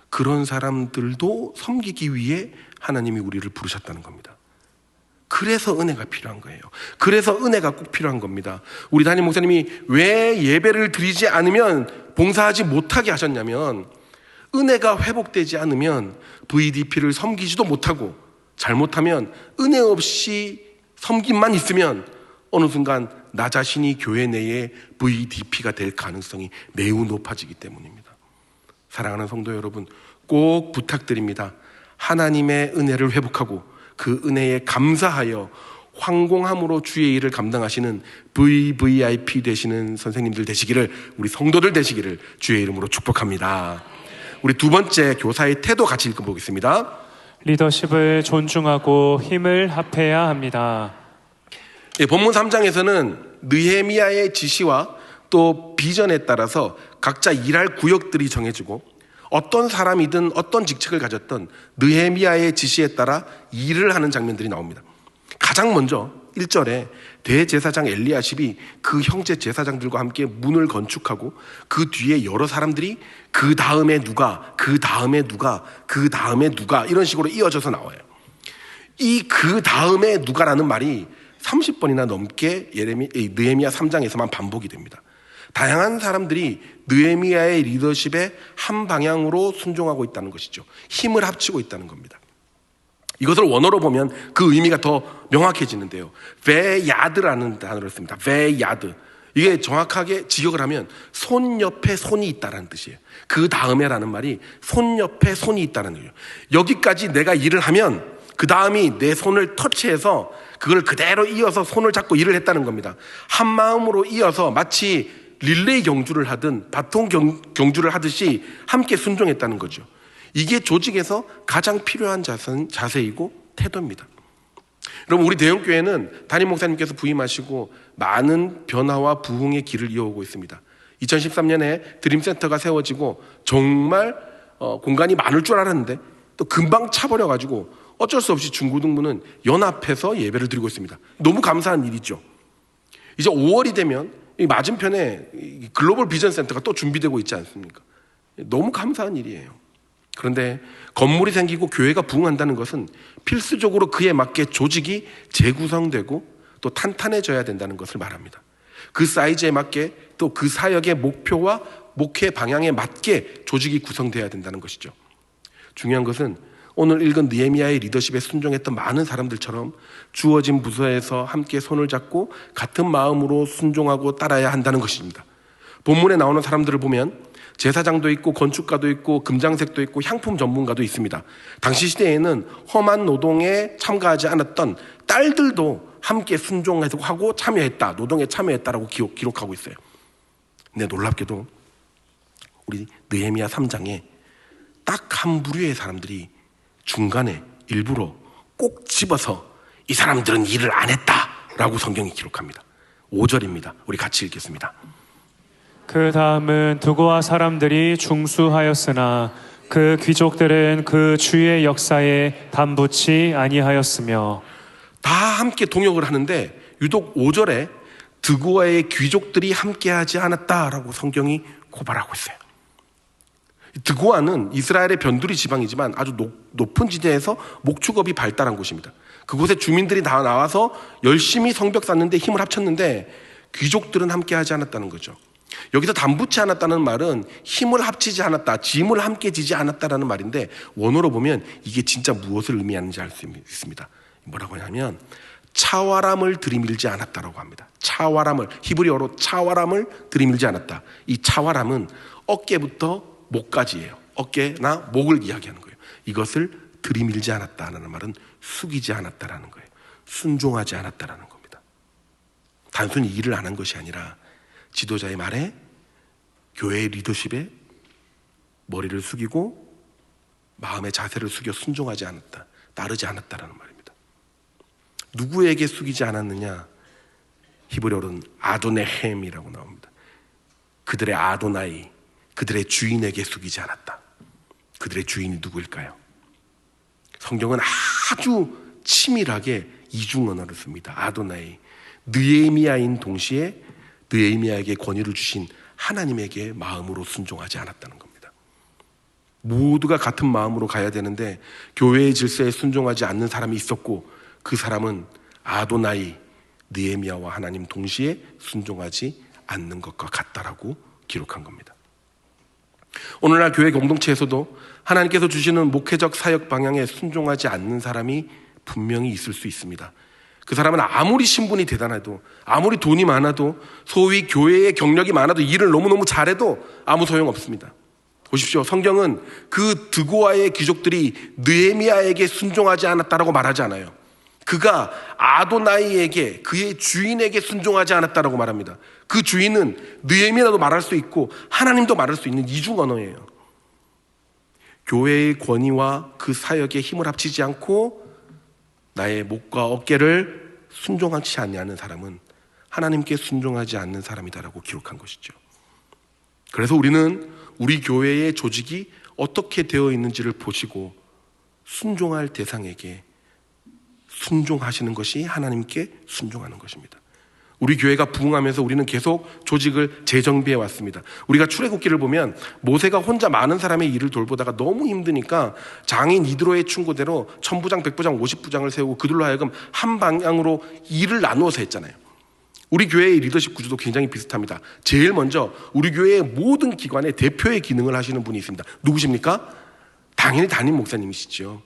그런 사람들도 섬기기 위해 하나님이 우리를 부르셨다는 겁니다. 그래서 은혜가 필요한 거예요. 그래서 은혜가 꼭 필요한 겁니다. 우리 담임 목사님이 왜 예배를 드리지 않으면 봉사하지 못하게 하셨냐면, 은혜가 회복되지 않으면 VDP를 섬기지도 못하고, 잘못하면 은혜 없이 섬김만 있으면 어느 순간 나 자신이 교회 내에 VDP가 될 가능성이 매우 높아지기 때문입니다. 사랑하는 성도 여러분, 꼭 부탁드립니다. 하나님의 은혜를 회복하고 그 은혜에 감사하여 황공함으로 주의 일을 감당하시는 VVIP 되시는 선생님들 되시기를, 우리 성도들 되시기를 주의 이름으로 축복합니다. 우리 두 번째 교사의 태도 같이 읽어보겠습니다. 리더십을 존중하고 힘을 합해야 합니다. 본문 3장에서는 느헤미야의 지시와 또 비전에 따라서 각자 일할 구역들이 정해지고, 어떤 사람이든 어떤 직책을 가졌던 느헤미야의 지시에 따라 일을 하는 장면들이 나옵니다. 가장 먼저 1절에 대제사장 엘리야십이 그 형제 제사장들과 함께 문을 건축하고, 그 뒤에 여러 사람들이 그 다음에 누가, 그 다음에 누가, 그 다음에 누가, 이런 식으로 이어져서 나와요. 이 그 다음에 누가라는 말이 30번이나 넘게 느헤미야 3장에서만 반복이 됩니다. 다양한 사람들이 느헤미야의 리더십에 한 방향으로 순종하고 있다는 것이죠. 힘을 합치고 있다는 겁니다. 이것을 원어로 보면 그 의미가 더 명확해지는데요. 베야드라는 단어를 씁니다. 베야드. 이게 정확하게 직역을 하면 손 옆에 손이 있다는 뜻이에요. 그 다음에라는 말이 손 옆에 손이 있다는 거예요. 여기까지 내가 일을 하면 그 다음이 내 손을 터치해서 그걸 그대로 이어서 손을 잡고 일을 했다는 겁니다. 한 마음으로 이어서 마치 릴레이 경주를 하든 바통 경주를 하듯이 함께 순종했다는 거죠. 이게 조직에서 가장 필요한 자세이고 태도입니다. 여러분, 우리 대형교회는 담임 목사님께서 부임하시고 많은 변화와 부흥의 길을 이어오고 있습니다. 2013년에 드림센터가 세워지고 정말 공간이 많을 줄 알았는데 또 금방 차버려가지고 어쩔 수 없이 중고등부는 연합해서 예배를 드리고 있습니다. 너무 감사한 일이죠. 이제 5월이 되면 이 맞은편에 글로벌 비전 센터가 또 준비되고 있지 않습니까? 너무 감사한 일이에요. 그런데 건물이 생기고 교회가 부흥한다는 것은 필수적으로 그에 맞게 조직이 재구성되고 또 탄탄해져야 된다는 것을 말합니다. 그 사이즈에 맞게 또 그 사역의 목표와 목회 방향에 맞게 조직이 구성되어야 된다는 것이죠. 중요한 것은 오늘 읽은 느헤미야의 리더십에 순종했던 많은 사람들처럼 주어진 부서에서 함께 손을 잡고 같은 마음으로 순종하고 따라야 한다는 것입니다. 본문에 나오는 사람들을 보면 제사장도 있고 건축가도 있고 금장색도 있고 향품 전문가도 있습니다. 당시 시대에는 험한 노동에 참가하지 않았던 딸들도 함께 순종하고 참여했다, 노동에 참여했다라고 기록하고 있어요. 근데 놀랍게도 우리 느헤미야 3장에 딱 한 부류의 사람들이 중간에 일부러 꼭 집어서 이 사람들은 일을 안 했다라고 성경이 기록합니다. 5절입니다. 우리 같이 읽겠습니다. 그 다음은 두고와 사람들이 중수하였으나 그 귀족들은 그 주의 역사에 담붙지 아니하였으며. 다 함께 동역을 하는데 유독 5절에 드고아의 귀족들이 함께하지 않았다라고 성경이 고발하고 있어요. 드고아는 이스라엘의 변두리 지방이지만 아주 높은 지대에서 목축업이 발달한 곳입니다. 그곳에 주민들이 다 나와서 열심히 성벽 쌓는데 힘을 합쳤는데 귀족들은 함께하지 않았다는 거죠. 여기서 담붙지 않았다는 말은 힘을 합치지 않았다, 짐을 함께 지지 않았다라는 말인데 원어로 보면 이게 진짜 무엇을 의미하는지 알 수 있습니다. 뭐라고 하냐면 차와람을 들이밀지 않았다라고 합니다. 차와람을, 히브리어로 차와람을 들이밀지 않았다. 이 차와람은 어깨부터 목까지예요. 어깨나 목을 이야기하는 거예요. 이것을 들이밀지 않았다라는 말은 숙이지 않았다라는 거예요. 순종하지 않았다라는 겁니다. 단순히 일을 안 한 것이 아니라 지도자의 말에, 교회의 리더십에 머리를 숙이고 마음의 자세를 숙여 순종하지 않았다, 따르지 않았다라는 말입니다. 누구에게 숙이지 않았느냐? 히브리어로는 아도네헴이라고 나옵니다. 그들의 아도나이, 그들의 주인에게 숙이지 않았다. 그들의 주인이 누구일까요? 성경은 아주 치밀하게 이중 언어를 씁니다. 아도나이, 느헤미야인 동시에 느헤미야에게 권위를 주신 하나님에게 마음으로 순종하지 않았다는 겁니다. 모두가 같은 마음으로 가야 되는데 교회의 질서에 순종하지 않는 사람이 있었고 그 사람은 아도나이, 느헤미야와 하나님 동시에 순종하지 않는 것과 같다라고 기록한 겁니다. 오늘날 교회 공동체에서도 하나님께서 주시는 목회적 사역 방향에 순종하지 않는 사람이 분명히 있을 수 있습니다. 그 사람은 아무리 신분이 대단해도, 아무리 돈이 많아도, 소위 교회의 경력이 많아도, 일을 너무너무 잘해도 아무 소용없습니다. 보십시오. 성경은 그 드고아의 귀족들이 느헤미야에게 순종하지 않았다라고 말하지 않아요. 그가 아도나이에게, 그의 주인에게 순종하지 않았다라고 말합니다. 그 주인은 느헤미야도 말할 수 있고 하나님도 말할 수 있는 이중 언어예요. 교회의 권위와 그 사역에 힘을 합치지 않고 나의 목과 어깨를 순종하지 않는 사람은 하나님께 순종하지 않는 사람이다라고 기록한 것이죠. 그래서 우리는 우리 교회의 조직이 어떻게 되어 있는지를 보시고 순종할 대상에게 순종하시는 것이 하나님께 순종하는 것입니다. 우리 교회가 부흥하면서 우리는 계속 조직을 재정비해 왔습니다. 우리가 출애굽기를 보면 모세가 혼자 많은 사람의 일을 돌보다가 너무 힘드니까 장인 이드로의 충고대로 1000부장, 100부장, 50부장을 세우고 그들로 하여금 한 방향으로 일을 나누어서 했잖아요. 우리 교회의 리더십 구조도 굉장히 비슷합니다. 제일 먼저 우리 교회의 모든 기관의 대표의 기능을 하시는 분이 있습니다. 누구십니까? 당연히 담임 목사님이시죠.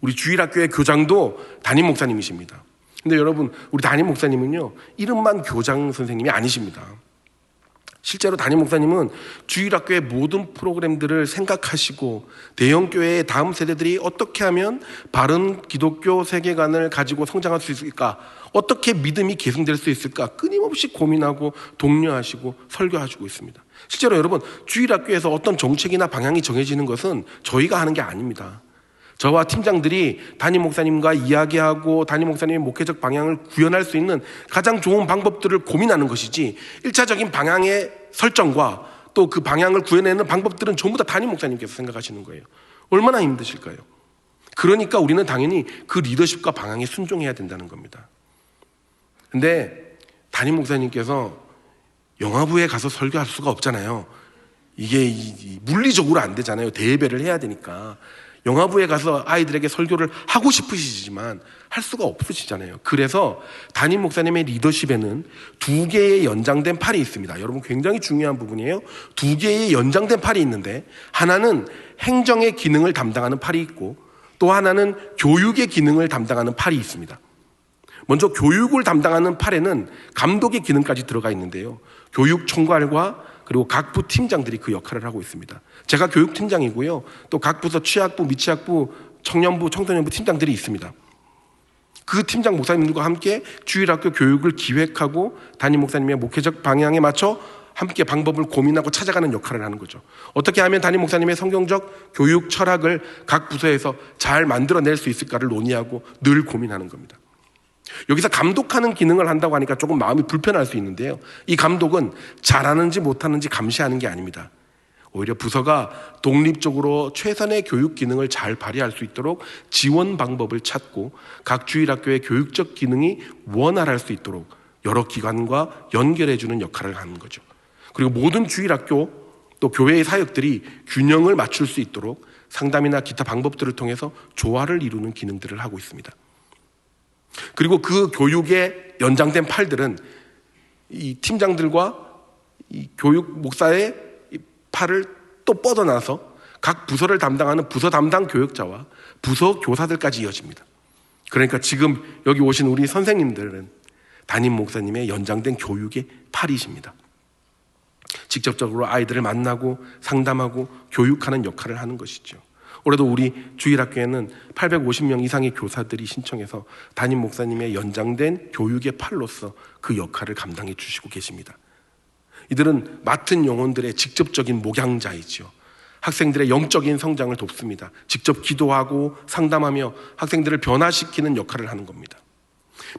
우리 주일학교의 교장도 담임 목사님이십니다. 근데 여러분, 우리 담임 목사님은요, 이름만 교장 선생님이 아니십니다. 실제로 담임 목사님은 주일학교의 모든 프로그램들을 생각하시고 대형교회의 다음 세대들이 어떻게 하면 바른 기독교 세계관을 가지고 성장할 수 있을까, 어떻게 믿음이 계승될 수 있을까 끊임없이 고민하고 독려하시고 설교하시고 있습니다. 실제로 여러분, 주일학교에서 어떤 정책이나 방향이 정해지는 것은 저희가 하는 게 아닙니다. 저와 팀장들이 담임 목사님과 이야기하고 담임 목사님의 목회적 방향을 구현할 수 있는 가장 좋은 방법들을 고민하는 것이지, 1차적인 방향의 설정과 또 그 방향을 구현해내는 방법들은 전부 다 담임 목사님께서 생각하시는 거예요. 얼마나 힘드실까요? 그러니까 우리는 당연히 그 리더십과 방향에 순종해야 된다는 겁니다. 근데 담임 목사님께서 영화부에 가서 설교할 수가 없잖아요. 이게 물리적으로 안 되잖아요. 대예배를 해야 되니까. 영화부에 가서 아이들에게 설교를 하고 싶으시지만 할 수가 없으시잖아요. 그래서 담임 목사님의 리더십에는 2개의 연장된 팔이 있습니다. 여러분, 굉장히 중요한 부분이에요. 2개의 연장된 팔이 있는데, 하나는 행정의 기능을 담당하는 팔이 있고 또 하나는 교육의 기능을 담당하는 팔이 있습니다. 먼저 교육을 담당하는 팔에는 감독의 기능까지 들어가 있는데요, 교육 총괄과 그리고 각 부 팀장들이 그 역할을 하고 있습니다. 제가 교육팀장이고요. 또 각 부서 취약부, 미취학부, 청년부, 청소년부 팀장들이 있습니다. 그 팀장 목사님들과 함께 주일학교 교육을 기획하고 담임 목사님의 목회적 방향에 맞춰 함께 방법을 고민하고 찾아가는 역할을 하는 거죠. 어떻게 하면 담임 목사님의 성경적 교육 철학을 각 부서에서 잘 만들어낼 수 있을까를 논의하고 늘 고민하는 겁니다. 여기서 감독하는 기능을 한다고 하니까 조금 마음이 불편할 수 있는데요. 이 감독은 잘하는지 못하는지 감시하는 게 아닙니다. 오히려 부서가 독립적으로 최선의 교육 기능을 잘 발휘할 수 있도록 지원 방법을 찾고 각 주일학교의 교육적 기능이 원활할 수 있도록 여러 기관과 연결해주는 역할을 하는 거죠. 그리고 모든 주일학교 또 교회의 사역들이 균형을 맞출 수 있도록 상담이나 기타 방법들을 통해서 조화를 이루는 기능들을 하고 있습니다. 그리고 그 교육의 연장된 팔들은 이 팀장들과 이 교육 목사의 팔을 또 뻗어나서 각 부서를 담당하는 부서 담당 교육자와 부서 교사들까지 이어집니다. 그러니까 지금 여기 오신 우리 선생님들은 담임 목사님의 연장된 교육의 팔이십니다. 직접적으로 아이들을 만나고 상담하고 교육하는 역할을 하는 것이죠. 올해도 우리 주일학교에는 850명 이상의 교사들이 신청해서 담임 목사님의 연장된 교육의 팔로서 그 역할을 감당해 주시고 계십니다. 이들은 맡은 영혼들의 직접적인 목양자이지요. 학생들의 영적인 성장을 돕습니다. 직접 기도하고 상담하며 학생들을 변화시키는 역할을 하는 겁니다.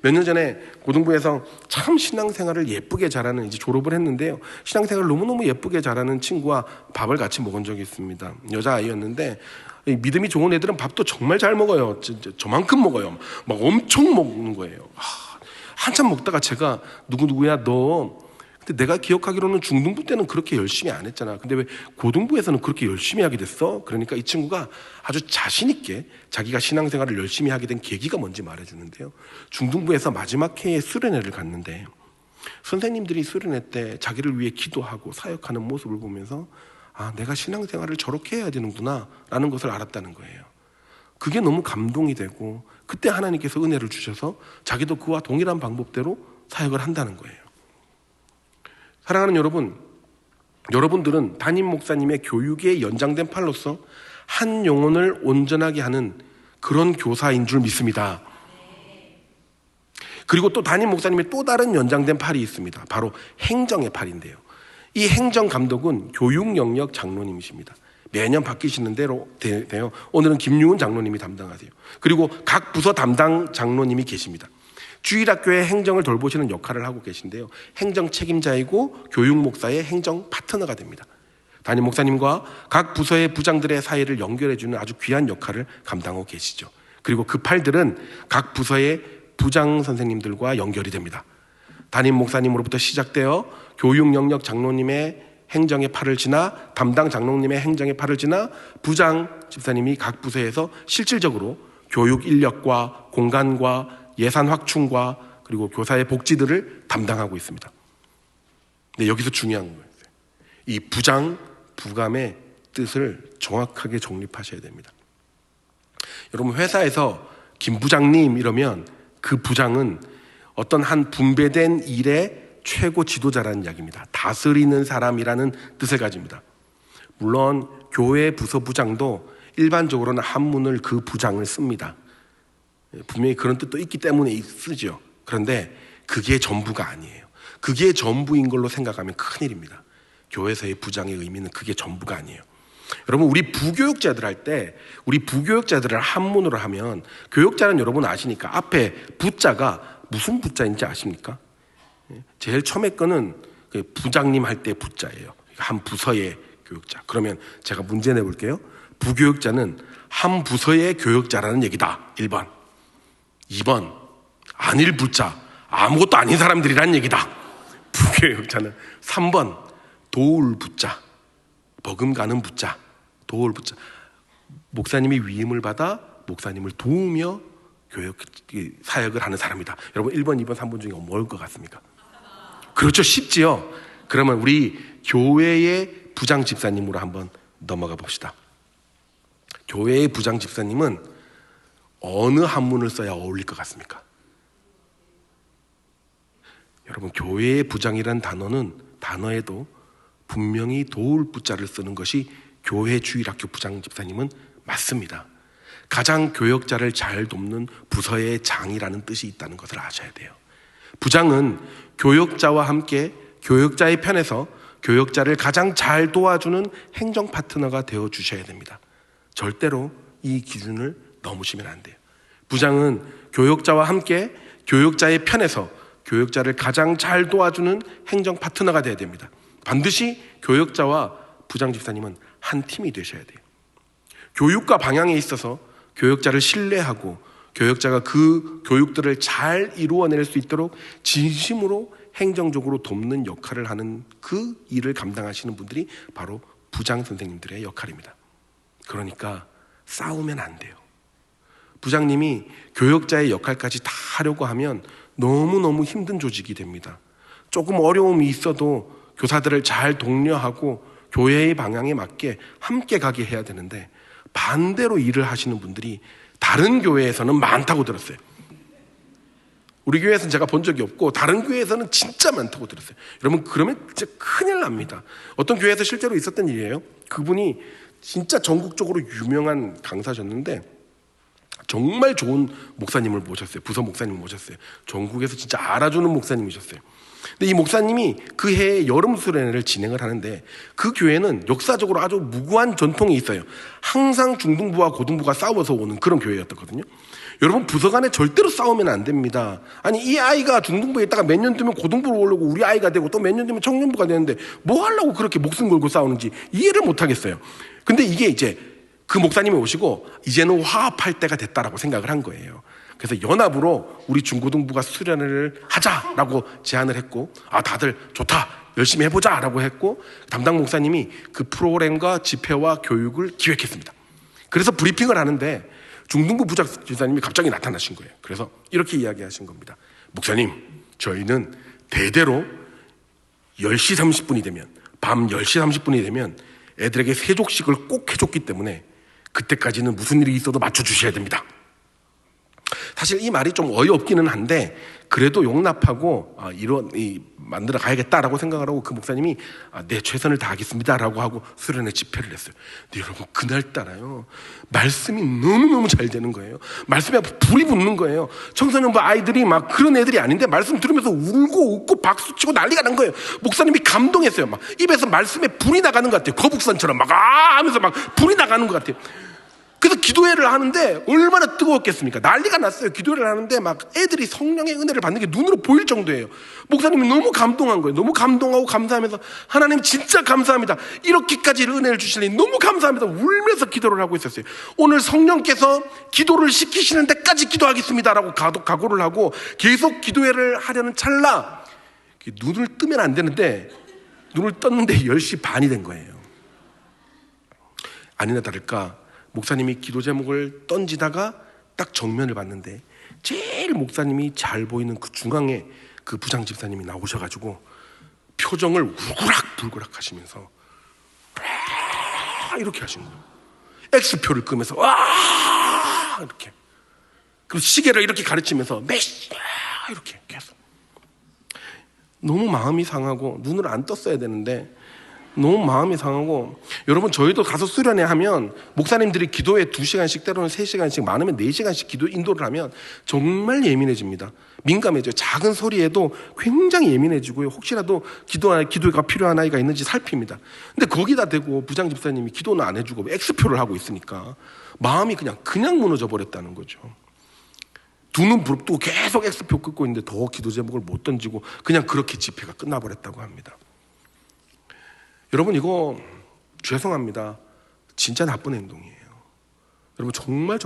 몇 년 전에 고등부에서 참 신앙생활을 예쁘게 잘하는, 이제 졸업을 했는데요, 신앙생활을 너무너무 예쁘게 잘하는 친구와 밥을 같이 먹은 적이 있습니다. 여자아이였는데 믿음이 좋은 애들은 밥도 정말 잘 먹어요. 진짜 저만큼 먹어요. 막 엄청 먹는 거예요. 한참 먹다가 제가 누구누구야 너, 근데 내가 기억하기로는 중등부 때는 그렇게 열심히 안 했잖아. 근데 왜 고등부에서는 그렇게 열심히 하게 됐어? 그러니까 이 친구가 아주 자신 있게 자기가 신앙생활을 열심히 하게 된 계기가 뭔지 말해주는데요. 중등부에서 마지막 해에 수련회를 갔는데 선생님들이 수련회 때 자기를 위해 기도하고 사역하는 모습을 보면서 아, 내가 신앙생활을 저렇게 해야 되는구나 라는 것을 알았다는 거예요. 그게 너무 감동이 되고 그때 하나님께서 은혜를 주셔서 자기도 그와 동일한 방법대로 사역을 한다는 거예요. 사랑하는 여러분, 여러분들은 담임 목사님의 교육의 연장된 팔로서 한 영혼을 온전하게 하는 그런 교사인 줄 믿습니다. 그리고 또 담임 목사님의 또 다른 연장된 팔이 있습니다. 바로 행정의 팔인데요. 이 행정 감독은 교육 영역 장로님이십니다. 매년 바뀌시는 대로 돼요. 오늘은 김유은 장로님이 담당하세요. 그리고 각 부서 담당 장로님이 계십니다. 주일학교의 행정을 돌보시는 역할을 하고 계신데요. 행정 책임자이고 교육 목사의 행정 파트너가 됩니다. 담임 목사님과 각 부서의 부장들의 사이를 연결해주는 아주 귀한 역할을 감당하고 계시죠. 그리고 그 팔들은 각 부서의 부장 선생님들과 연결이 됩니다. 담임 목사님으로부터 시작되어 교육 영역 장로님의 행정의 팔을 지나 담당 장로님의 행정의 팔을 지나 부장 집사님이 각 부서에서 실질적으로 교육 인력과 공간과 예산 확충과 그리고 교사의 복지들을 담당하고 있습니다. 근데 여기서 중요한 거예요. 이 부장, 부감의 뜻을 정확하게 정립하셔야 됩니다. 여러분, 회사에서 김 부장님 이러면 그 부장은 어떤 한 분배된 일의 최고 지도자라는 이야기입니다. 다스리는 사람이라는 뜻을 가집니다. 물론 교회 부서 부장도 일반적으로는 한문을 그 부장을 씁니다. 분명히 그런 뜻도 있기 때문에 쓰죠. 그런데 그게 전부가 아니에요. 그게 전부인 걸로 생각하면 큰일입니다. 교회에서의 부장의 의미는 그게 전부가 아니에요. 여러분, 우리 부교육자들 할 때 우리 부교육자들을 한문으로 하면 교육자는 여러분 아시니까 앞에 부자가 무슨 부자인지 아십니까? 제일 처음에 거는 부장님 할 때 부자예요. 한 부서의 교육자. 그러면 제가 문제 내볼게요. 부교육자는 한 부서의 교육자라는 얘기다. 1번. 2번. 아닐 부자. 아무것도 아닌 사람들이란 얘기다. 부교육자는 3번. 도울 부자. 버금가는 부자. 도울 부자. 목사님이 위임을 받아 목사님을 도우며 교육 사역을 하는 사람이다. 여러분 1번, 2번, 3번 중에 뭘 것 같습니까? 그렇죠. 쉽지요. 그러면 우리 교회의 부장 집사님으로 한번 넘어가 봅시다. 교회의 부장 집사님은 어느 한문을 써야 어울릴 것 같습니까? 여러분, 교회의 부장이라는 단어는 단어에도 분명히 도울 부자를 쓰는 것이 교회 주일학교 부장 집사님은 맞습니다. 가장 교역자를 잘 돕는 부서의 장이라는 뜻이 있다는 것을 아셔야 돼요. 부장은 교역자와 함께 교역자의 편에서 교역자를 가장 잘 도와주는 행정 파트너가 되어 주셔야 됩니다. 절대로 이 기준을 넘으시면 안 돼요. 부장은 교역자와 함께 교역자의 편에서 교역자를 가장 잘 도와주는 행정 파트너가 되어야 됩니다. 반드시 교역자와 부장 집사님은 한 팀이 되셔야 돼요. 교육과 방향에 있어서 교역자를 신뢰하고 교역자가 그 교육들을 잘 이루어낼 수 있도록 진심으로 행정적으로 돕는 역할을 하는 그 일을 감당하시는 분들이 바로 부장 선생님들의 역할입니다. 그러니까 싸우면 안 돼요. 부장님이 교역자의 역할까지 다 하려고 하면 너무너무 힘든 조직이 됩니다. 조금 어려움이 있어도 교사들을 잘 독려하고 교회의 방향에 맞게 함께 가게 해야 되는데 반대로 일을 하시는 분들이 다른 교회에서는 많다고 들었어요. 우리 교회에서는 제가 본 적이 없고 다른 교회에서는 진짜 많다고 들었어요. 여러분, 그러면 진짜 큰일 납니다. 어떤 교회에서 실제로 있었던 일이에요. 그분이 진짜 전국적으로 유명한 강사셨는데 정말 좋은 목사님을 모셨어요. 부서 목사님을 모셨어요. 전국에서 진짜 알아주는 목사님이셨어요. 근데 이 목사님이 그 해에 여름 수련회를 진행을 하는데 그 교회는 역사적으로 아주 무구한 전통이 있어요. 항상 중등부와 고등부가 싸워서 오는 그런 교회였거든요. 여러분, 부서 간에 절대로 싸우면 안 됩니다. 아니, 이 아이가 중등부에 있다가 몇 년 뒤면 고등부로 오려고 우리 아이가 되고 또 몇 년 뒤면 청년부가 되는데 뭐 하려고 그렇게 목숨 걸고 싸우는지 이해를 못 하겠어요. 근데 이게 이제 그 목사님이 오시고 이제는 화합할 때가 됐다라고 생각을 한 거예요. 그래서 연합으로 우리 중고등부가 수련회를 하자라고 제안을 했고, 다들 좋다, 열심히 해보자라고 했고, 담당 목사님이 그 프로그램과 집회와 교육을 기획했습니다. 그래서 브리핑을 하는데 중등부 부장 집사님이 갑자기 나타나신 거예요. 그래서 이렇게 이야기하신 겁니다. 목사님, 저희는 대대로 10시 30분이 되면, 밤 10시 30분이 되면 애들에게 세족식을 꼭 해줬기 때문에 그때까지는 무슨 일이 있어도 맞춰주셔야 됩니다. 사실 이 말이 좀 어이없기는 한데 그래도 용납하고 만들어 가야겠다라고 생각을 하고 그 목사님이 네, 최선을 다하겠습니다라고 하고 수련회 집회를 했어요. 근데 여러분, 그날따라요 말씀이 너무너무 잘 되는 거예요. 말씀에 불이 붙는 거예요. 청소년부 아이들이 막 그런 애들이 아닌데 말씀 들으면서 울고 웃고 박수치고 난리가 난 거예요. 목사님이 감동했어요. 막 입에서 말씀에 불이 나가는 것 같아요. 거북선처럼 막 하면서 막 불이 나가는 것 같아요. 그래서 기도회를 하는데 얼마나 뜨거웠겠습니까? 난리가 났어요. 기도회를 하는데 막 애들이 성령의 은혜를 받는 게 눈으로 보일 정도예요. 목사님이 너무 감동한 거예요. 너무 감동하고 감사하면서 하나님 진짜 감사합니다. 이렇게까지 은혜를 주시니 너무 감사합니다. 울면서 기도를 하고 있었어요. 오늘 성령께서 기도를 시키시는 데까지 기도하겠습니다라고 각오를 하고 계속 기도회를 하려는 찰나 눈을 뜨면 안 되는데 눈을 떴는데 10시 반이 된 거예요. 아니나 다를까 목사님이 기도 제목을 던지다가 딱 정면을 봤는데 제일 목사님이 잘 보이는 그 중앙에 그 부장 집사님이 나오셔가지고 표정을 우그락불그락 하시면서 이렇게 하신 거예요. X표를 끄면서 와 이렇게, 그리고 시계를 이렇게 가르치면서 메시아 이렇게 계속. 너무 마음이 상하고 눈을 안 떴어야 되는데 너무 마음이 상하고, 여러분, 저희도 가서 수련회 하면 목사님들이 기도에 2시간씩 때로는 3시간씩 많으면 4시간씩 기도 인도를 하면 정말 예민해집니다. 민감해져요. 작은 소리에도 굉장히 예민해지고요. 혹시라도 기도가 필요한 아이가 있는지 살핍니다. 근데 거기다 대고 부장 집사님이 기도는 안 해주고 X표를 하고 있으니까 마음이 그냥 무너져 버렸다는 거죠. 두 눈 부릅뜨고 계속 X표 끄고 있는데 더 기도 제목을 못 던지고 그냥 그렇게 집회가 끝나버렸다고 합니다. 여러분, 이거 죄송합니다. 진짜 나쁜 행동이에요. 여러분, 정말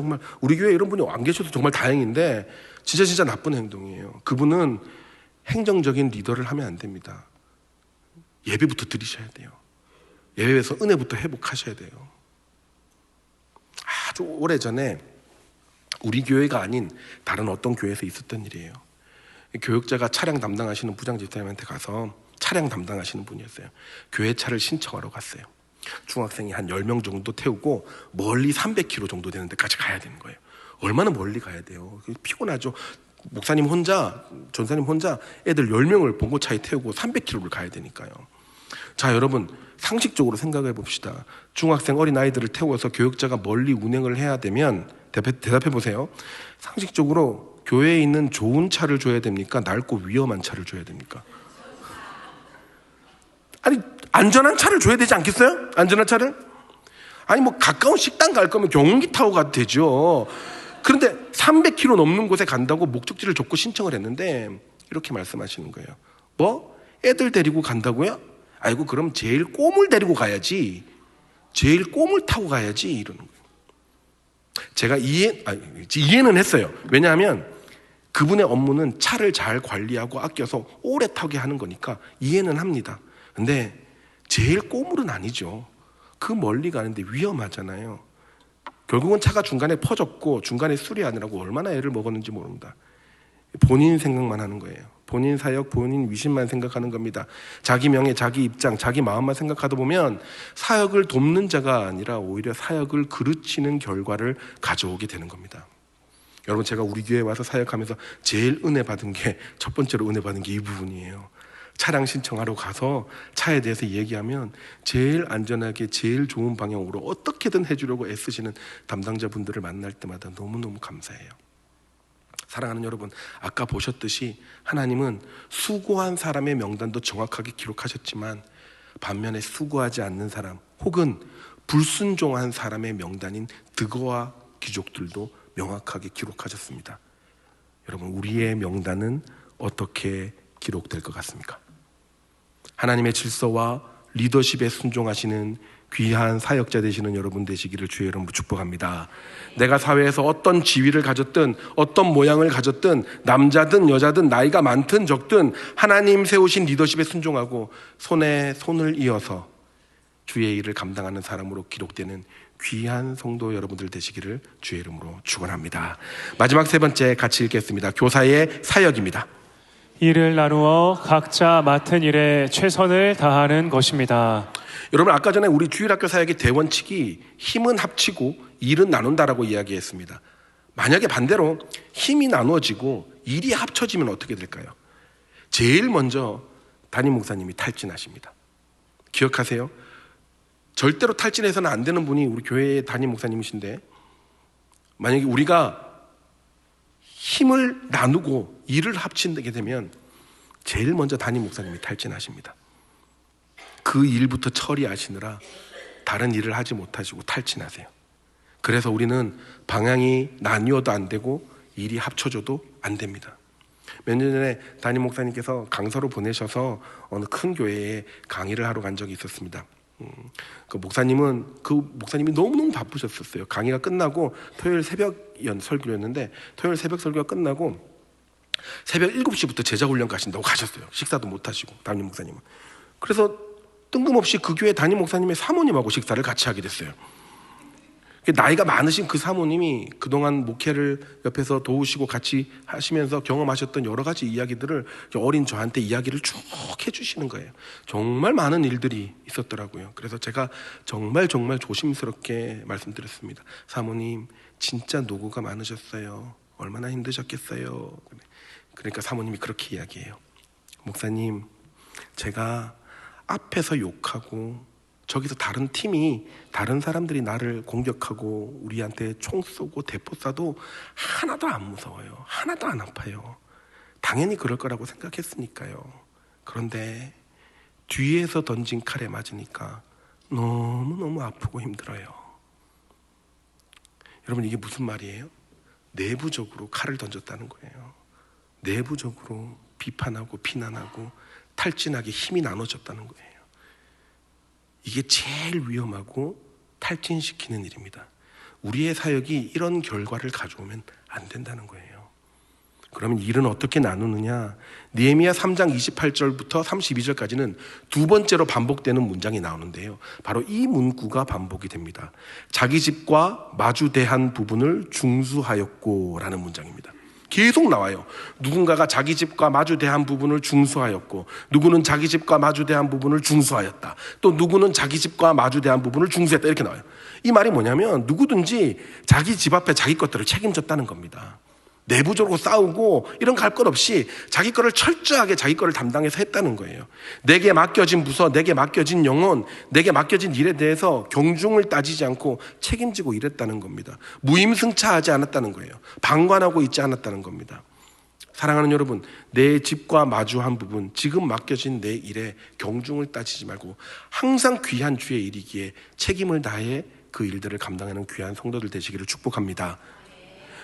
우리 교회에 이런 분이 안 계셔도 정말 다행인데 진짜 나쁜 행동이에요. 그분은 행정적인 리더를 하면 안 됩니다. 예배부터 드리셔야 돼요. 예배에서 은혜부터 회복하셔야 돼요. 아주 오래전에 우리 교회가 아닌 다른 어떤 교회에서 있었던 일이에요. 교역자가 차량 담당하시는 부장 집사님한테 가서, 차량 담당하시는 분이었어요. 교회 차를 신청하러 갔어요. 중학생이 한 10명 정도 태우고 멀리 300km 정도 되는 데까지 가야 되는 거예요. 얼마나 멀리 가야 돼요. 피곤하죠. 목사님 혼자, 전사님 혼자 애들 10명을 봉고차에 태우고 300km를 가야 되니까요. 자, 여러분 상식적으로 생각해 봅시다. 중학생 어린아이들을 태워서 교역자가 멀리 운행을 해야 되면 대답해 보세요. 상식적으로 교회에 있는 좋은 차를 줘야 됩니까? 낡고 위험한 차를 줘야 됩니까? 아니, 안전한 차를 줘야 되지 않겠어요? 안전한 차를? 아니, 뭐 가까운 식당 갈 거면 경운기 타고 가도 되죠. 그런데 300km 넘는 곳에 간다고 목적지를 줬고 신청을 했는데 이렇게 말씀하시는 거예요. 뭐? 애들 데리고 간다고요? 아이고, 그럼 제일 꼬물 데리고 가야지. 제일 꼬물 타고 가야지. 이러는 거예요. 제가 이해는 했어요. 왜냐하면 그분의 업무는 차를 잘 관리하고 아껴서 오래 타게 하는 거니까 이해는 합니다. 근데 제일 꼬물은 아니죠. 그 멀리 가는데 위험하잖아요. 결국은 차가 중간에 퍼졌고 중간에 수리하느라고 얼마나 애를 먹었는지 모릅니다. 본인 생각만 하는 거예요. 본인 사역, 본인 위신만 생각하는 겁니다. 자기 명예, 자기 입장, 자기 마음만 생각하다 보면 사역을 돕는 자가 아니라 오히려 사역을 그르치는 결과를 가져오게 되는 겁니다. 여러분, 제가 우리 교회에 와서 사역하면서 제일 은혜 받은 게, 첫 번째로 은혜 받은 게 이 부분이에요. 차량 신청하러 가서 차에 대해서 얘기하면 제일 안전하게 제일 좋은 방향으로 어떻게든 해주려고 애쓰시는 담당자분들을 만날 때마다 너무너무 감사해요. 사랑하는 여러분, 아까 보셨듯이 하나님은 수고한 사람의 명단도 정확하게 기록하셨지만 반면에 수고하지 않는 사람 혹은 불순종한 사람의 명단인 득어와 귀족들도 명확하게 기록하셨습니다. 여러분, 우리의 명단은 어떻게 기록될 것 같습니까? 하나님의 질서와 리더십에 순종하시는 귀한 사역자 되시는 여러분 되시기를 주의 이름으로 축복합니다. 내가 사회에서 어떤 지위를 가졌든 어떤 모양을 가졌든 남자든 여자든 나이가 많든 적든 하나님 세우신 리더십에 순종하고 손에 손을 이어서 주의 일을 감당하는 사람으로 기록되는 귀한 성도 여러분들 되시기를 주의 이름으로 축원합니다. 마지막 세 번째 같이 읽겠습니다. 교사의 사역입니다. 일을 나누어 각자 맡은 일에 최선을 다하는 것입니다. 여러분, 아까 전에 우리 주일학교 사역의 대원칙이 힘은 합치고 일은 나눈다라고 이야기했습니다. 만약에 반대로 힘이 나누어지고 일이 합쳐지면 어떻게 될까요? 제일 먼저 담임 목사님이 탈진하십니다. 기억하세요? 절대로 탈진해서는 안 되는 분이 우리 교회의 담임 목사님이신데, 만약에 우리가 힘을 나누고 일을 합치게 되면 제일 먼저 담임 목사님이 탈진하십니다. 그 일부터 처리하시느라 다른 일을 하지 못하시고 탈진하세요. 그래서 우리는 방향이 나뉘어도 안 되고 일이 합쳐져도 안 됩니다. 몇 년 전에 담임 목사님께서 강서로 보내셔서 어느 큰 교회에 강의를 하러 간 적이 있었습니다. 그 목사님이 너무너무 바쁘셨었어요. 강의가 끝나고 토요일 새벽 설교였는데 토요일 새벽 설교가 끝나고 새벽 7시부터 제자훈련 가신다고 가셨어요. 식사도 못 하시고 담임 목사님은. 그래서 뜬금없이 그 교회 담임 목사님의 사모님하고 식사를 같이 하게 됐어요. 나이가 많으신 그 사모님이 그동안 목회를 옆에서 도우시고 같이 하시면서 경험하셨던 여러 가지 이야기들을 어린 저한테 이야기를 쭉 해주시는 거예요. 정말 많은 일들이 있었더라고요. 그래서 제가 정말 조심스럽게 말씀드렸습니다. 사모님, 진짜 노고가 많으셨어요. 얼마나 힘드셨겠어요. 그러니까 사모님이 그렇게 이야기해요. 목사님, 제가 앞에서 욕하고 저기서 다른 팀이, 다른 사람들이 나를 공격하고 우리한테 총 쏘고 대포 쏴도 하나도 안 무서워요. 하나도 안 아파요. 당연히 그럴 거라고 생각했으니까요. 그런데 뒤에서 던진 칼에 맞으니까 너무너무 아프고 힘들어요. 여러분, 이게 무슨 말이에요? 내부적으로 칼을 던졌다는 거예요. 내부적으로 비판하고 비난하고 탈진하게 힘이 나눠졌다는 거예요. 이게 제일 위험하고 탈진시키는 일입니다. 우리의 사역이 이런 결과를 가져오면 안 된다는 거예요. 그러면 일은 어떻게 나누느냐? 느헤미야 3장 28절부터 32절까지는 두 번째로 반복되는 문장이 나오는데요. 바로 이 문구가 반복이 됩니다. 자기 집과 마주대한 부분을 중수하였고라는 문장입니다. 계속 나와요. 누군가가 자기 집과 마주대한 부분을 중수하였고, 누구는 자기 집과 마주대한 부분을 중수하였다. 또 누구는 자기 집과 마주대한 부분을 중수했다. 이렇게 나와요. 이 말이 뭐냐면 누구든지 자기 집 앞에 자기 것들을 책임졌다는 겁니다. 내부적으로 싸우고 이런 갈 것 없이 자기 거를 철저하게 자기 거를 담당해서 했다는 거예요. 내게 맡겨진 부서, 내게 맡겨진 영혼, 내게 맡겨진 일에 대해서 경중을 따지지 않고 책임지고 일했다는 겁니다. 무임승차하지 않았다는 거예요. 방관하고 있지 않았다는 겁니다. 사랑하는 여러분, 내 집과 마주한 부분, 지금 맡겨진 내 일에 경중을 따지지 말고 항상 귀한 주의 일이기에 책임을 다해 그 일들을 감당하는 귀한 성도들 되시기를 축복합니다.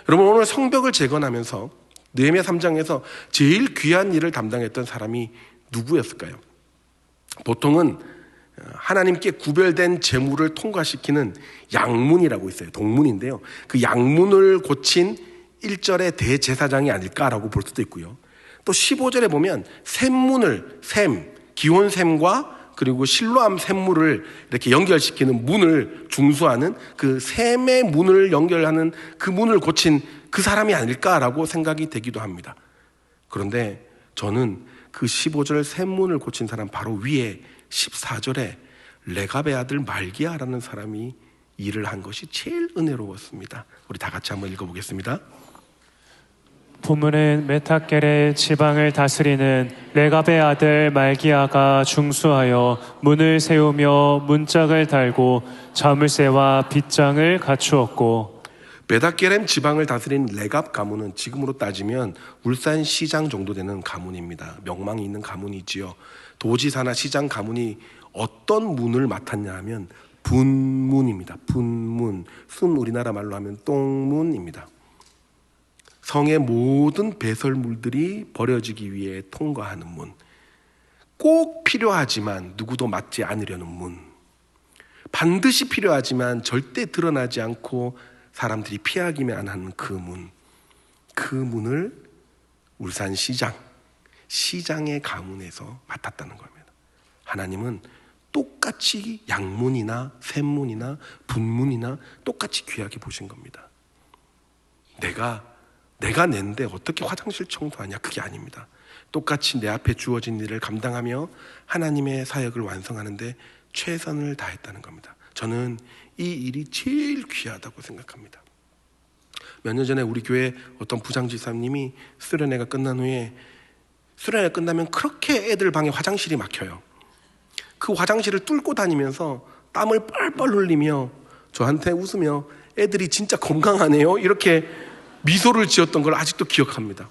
여러분, 오늘 성벽을 재건하면서 느헤미야 3장에서 제일 귀한 일을 담당했던 사람이 누구였을까요? 보통은 하나님께 구별된 재물을 통과시키는 양문이라고 있어요. 동문인데요. 그 양문을 고친 1절의 대제사장이 아닐까라고 볼 수도 있고요. 또 15절에 보면 샘문을, 기혼샘과 그리고 실로암 샘물을 이렇게 연결시키는 문을 중수하는 그 샘의 문을 연결하는 그 문을 고친 그 사람이 아닐까라고 생각이 되기도 합니다. 그런데 저는 그 15절 샘문을 고친 사람 바로 위에 14절에 레갑의 아들 말기야라는 사람이 일을 한 것이 제일 은혜로웠습니다. 우리 다 같이 한번 읽어보겠습니다. 본문은 메탁겔의 지방을 다스리는 레갑의 아들 말기야가 중수하여 문을 세우며 문짝을 달고 자물쇠와 빗장을 갖추었고, 메닥겔렘 지방을 다스린 레갑 가문은 지금으로 따지면 울산 시장 정도 되는 가문입니다. 명망이 있는 가문이지요. 도지사나 시장 가문이 어떤 문을 맡았냐 하면 분문입니다. 분문, 순 우리나라 말로 하면 똥문입니다. 성의 모든 배설물들이 버려지기 위해 통과하는 문, 꼭 필요하지만 누구도 맡지 않으려는 문, 반드시 필요하지만 절대 드러나지 않고 사람들이 피하기만 하는 그 문, 그 문을 시장의 가문에서 맡았다는 겁니다. 하나님은 똑같이 양문이나 샘문이나 분문이나 똑같이 귀하게 보신 겁니다. 내가 낸데 어떻게 화장실 청소하냐, 그게 아닙니다. 똑같이 내 앞에 주어진 일을 감당하며 하나님의 사역을 완성하는데 최선을 다했다는 겁니다. 저는 이 일이 제일 귀하다고 생각합니다. 몇 년 전에 우리 교회 어떤 부장지사님이 수련회가 끝난 후에, 수련회가 끝나면 그렇게 애들 방에 화장실이 막혀요. 그 화장실을 뚫고 다니면서 땀을 뻘뻘 흘리며 저한테 웃으며 애들이 진짜 건강하네요, 이렇게 미소를 지었던 걸 아직도 기억합니다.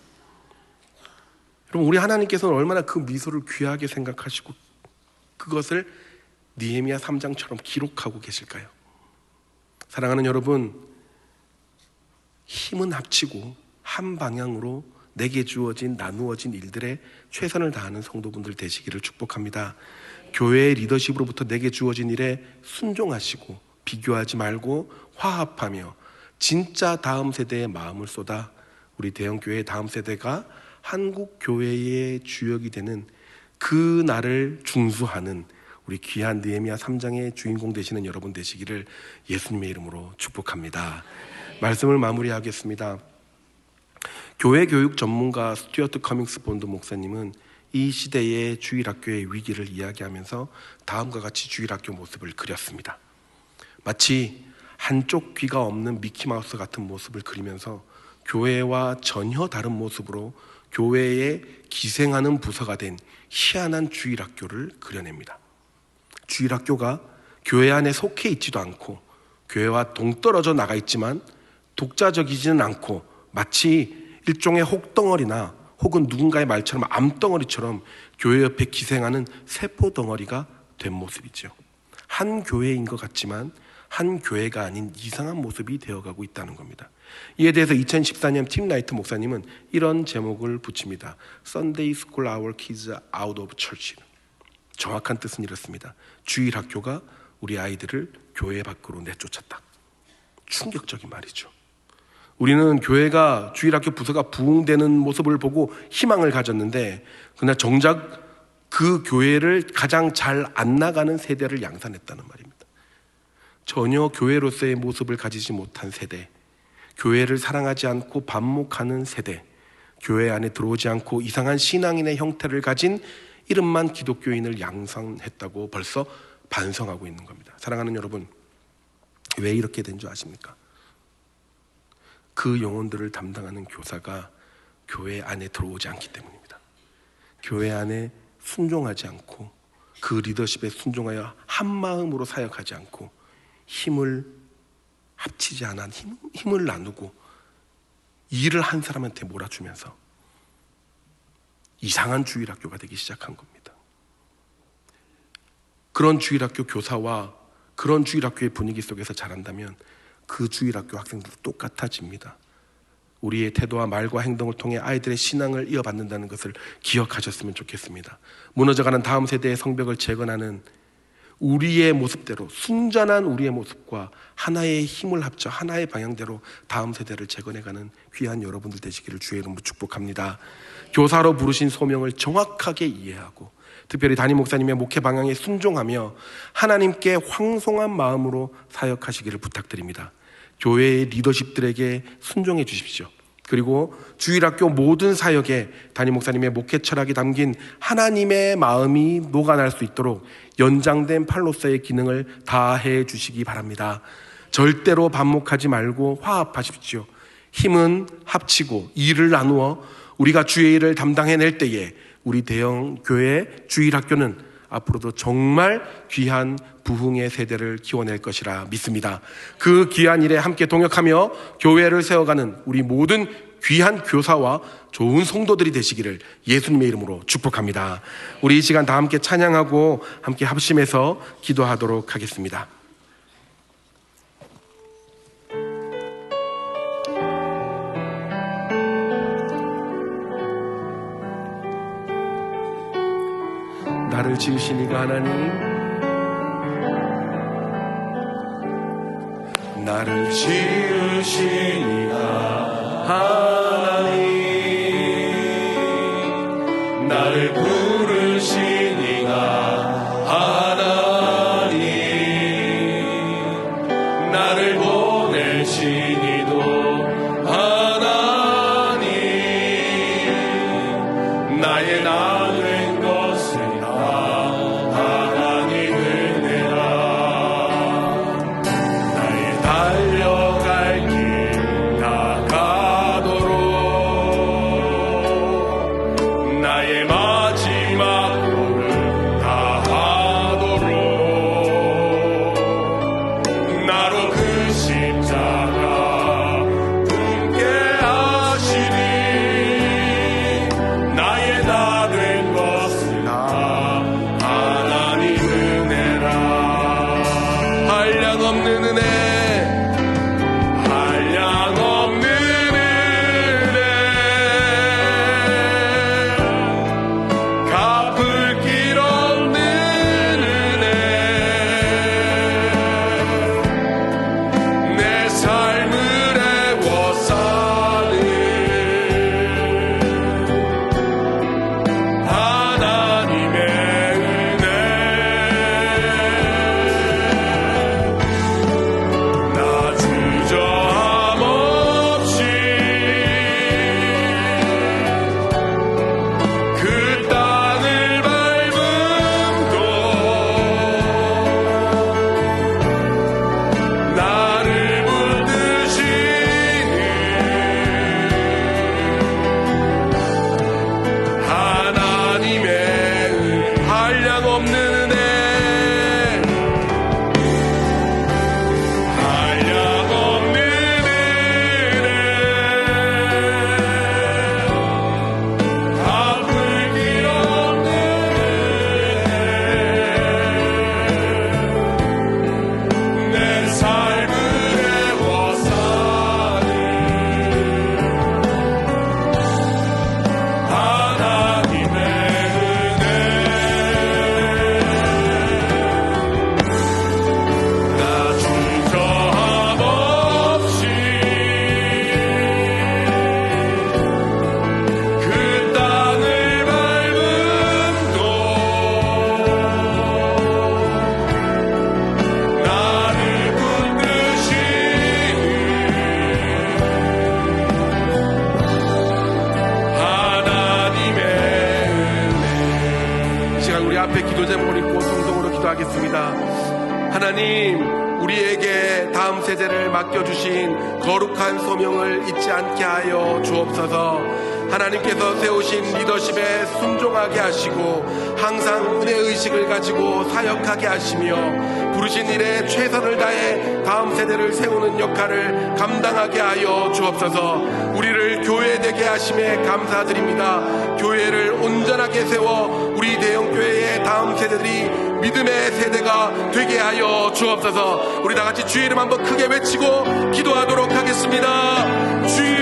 여러분, 우리 하나님께서는 얼마나 그 미소를 귀하게 생각하시고 그것을 느헤미야 3장처럼 기록하고 계실까요? 사랑하는 여러분, 힘은 합치고 한 방향으로 내게 주어진 나누어진 일들에 최선을 다하는 성도분들 되시기를 축복합니다. 교회의 리더십으로부터 내게 주어진 일에 순종하시고 비교하지 말고 화합하며 진짜 다음 세대의 마음을 쏟아 우리 대형교회의 다음 세대가 한국 교회의 주역이 되는 그 날을 중수하는 우리 귀한 느헤미야 3장의 주인공 되시는 여러분 되시기를 예수님의 이름으로 축복합니다. 말씀을 마무리하겠습니다. 교회 교육 전문가 스튜어트 커밍스 본드 목사님은 이 시대의 주일학교의 위기를 이야기하면서 다음과 같이 주일학교 모습을 그렸습니다. 마치 한쪽 귀가 없는 미키마우스 같은 모습을 그리면서 교회와 전혀 다른 모습으로 교회에 기생하는 부서가 된 희한한 주일학교를 그려냅니다. 주일학교가 교회 안에 속해 있지도 않고 교회와 동떨어져 나가 있지만 독자적이지는 않고 마치 일종의 혹덩어리나 혹은 누군가의 말처럼 암덩어리처럼 교회 옆에 기생하는 세포 덩어리가 된 모습이죠. 한 교회인 것 같지만 한 교회가 아닌 이상한 모습이 되어가고 있다는 겁니다. 이에 대해서 2014년 팀 라이트 목사님은 이런 제목을 붙입니다. Sunday School Our Kids Out of Church. 정확한 뜻은 이렇습니다. 주일학교가 우리 아이들을 교회 밖으로 내쫓았다. 충격적인 말이죠. 우리는 교회가 주일학교 부서가 부흥되는 모습을 보고 희망을 가졌는데 그러나 정작 그 교회를 가장 잘 안 나가는 세대를 양산했다는 말입니다. 전혀 교회로서의 모습을 가지지 못한 세대, 교회를 사랑하지 않고 반목하는 세대, 교회 안에 들어오지 않고 이상한 신앙인의 형태를 가진 이름만 기독교인을 양산했다고 벌써 반성하고 있는 겁니다. 사랑하는 여러분, 왜 이렇게 된 줄 아십니까? 그 영혼들을 담당하는 교사가 교회 안에 들어오지 않기 때문입니다. 교회 안에 순종하지 않고 그 리더십에 순종하여 한 마음으로 사역하지 않고 힘을 합치지 않아 힘을 나누고 일을 한 사람한테 몰아주면서 이상한 주일학교가 되기 시작한 겁니다. 그런 주일학교 교사와 그런 주일학교의 분위기 속에서 자란다면 그 주일학교 학생들도 똑같아집니다. 우리의 태도와 말과 행동을 통해 아이들의 신앙을 이어받는다는 것을 기억하셨으면 좋겠습니다. 무너져가는 다음 세대의 성벽을 재건하는 우리의 모습대로, 순전한 우리의 모습과 하나의 힘을 합쳐 하나의 방향대로 다음 세대를 재건해가는 귀한 여러분들 되시기를 주의 이름으로 축복합니다. 교사로 부르신 소명을 정확하게 이해하고 특별히 담임 목사님의 목회 방향에 순종하며 하나님께 황송한 마음으로 사역하시기를 부탁드립니다. 교회의 리더십들에게 순종해 주십시오. 그리고 주일학교 모든 사역에 담임 목사님의 목회 철학이 담긴 하나님의 마음이 녹아날 수 있도록 연장된 팔로서의 기능을 다해 주시기 바랍니다. 절대로 반목하지 말고 화합하십시오. 힘은 합치고 일을 나누어 우리가 주의 일을 담당해낼 때에 우리 대형 교회 주일학교는 앞으로도 정말 귀한 부흥의 세대를 키워낼 것이라 믿습니다. 그 귀한 일에 함께 동역하며 교회를 세워가는 우리 모든 귀한 교사와 좋은 성도들이 되시기를 예수님의 이름으로 축복합니다. 우리 이 시간 다 함께 찬양하고 함께 합심해서 기도하도록 하겠습니다. 나를 지으신 이가 하나님, 나를 지으신 이가 하나님, 나를 부르신 이가 하나님, 나를 보내신 이도 하나님, 나의 나된 것을 하나님, 우리에게 다음 세대를 맡겨주신 거룩한 소명을 잊지 않게 하여 주옵소서. 하나님께서 세우신 리더십에 순종하게 하시고 항상 은혜의식을 가지고 사역하게 하시며 부르신 일에 최선을 다해 다음 세대를 세우는 역할을 감당하게 하여 주옵소서. 우리를 교회되게 하심에 감사드립니다. 교회를 온전하게 세워 우리 대형교회의 다음 세대들이 믿음의 세대가 되게 하여 주옵소서. 우리 다같이 주의 이름 한번 크게 외치고 기도하도록 하겠습니다. 주여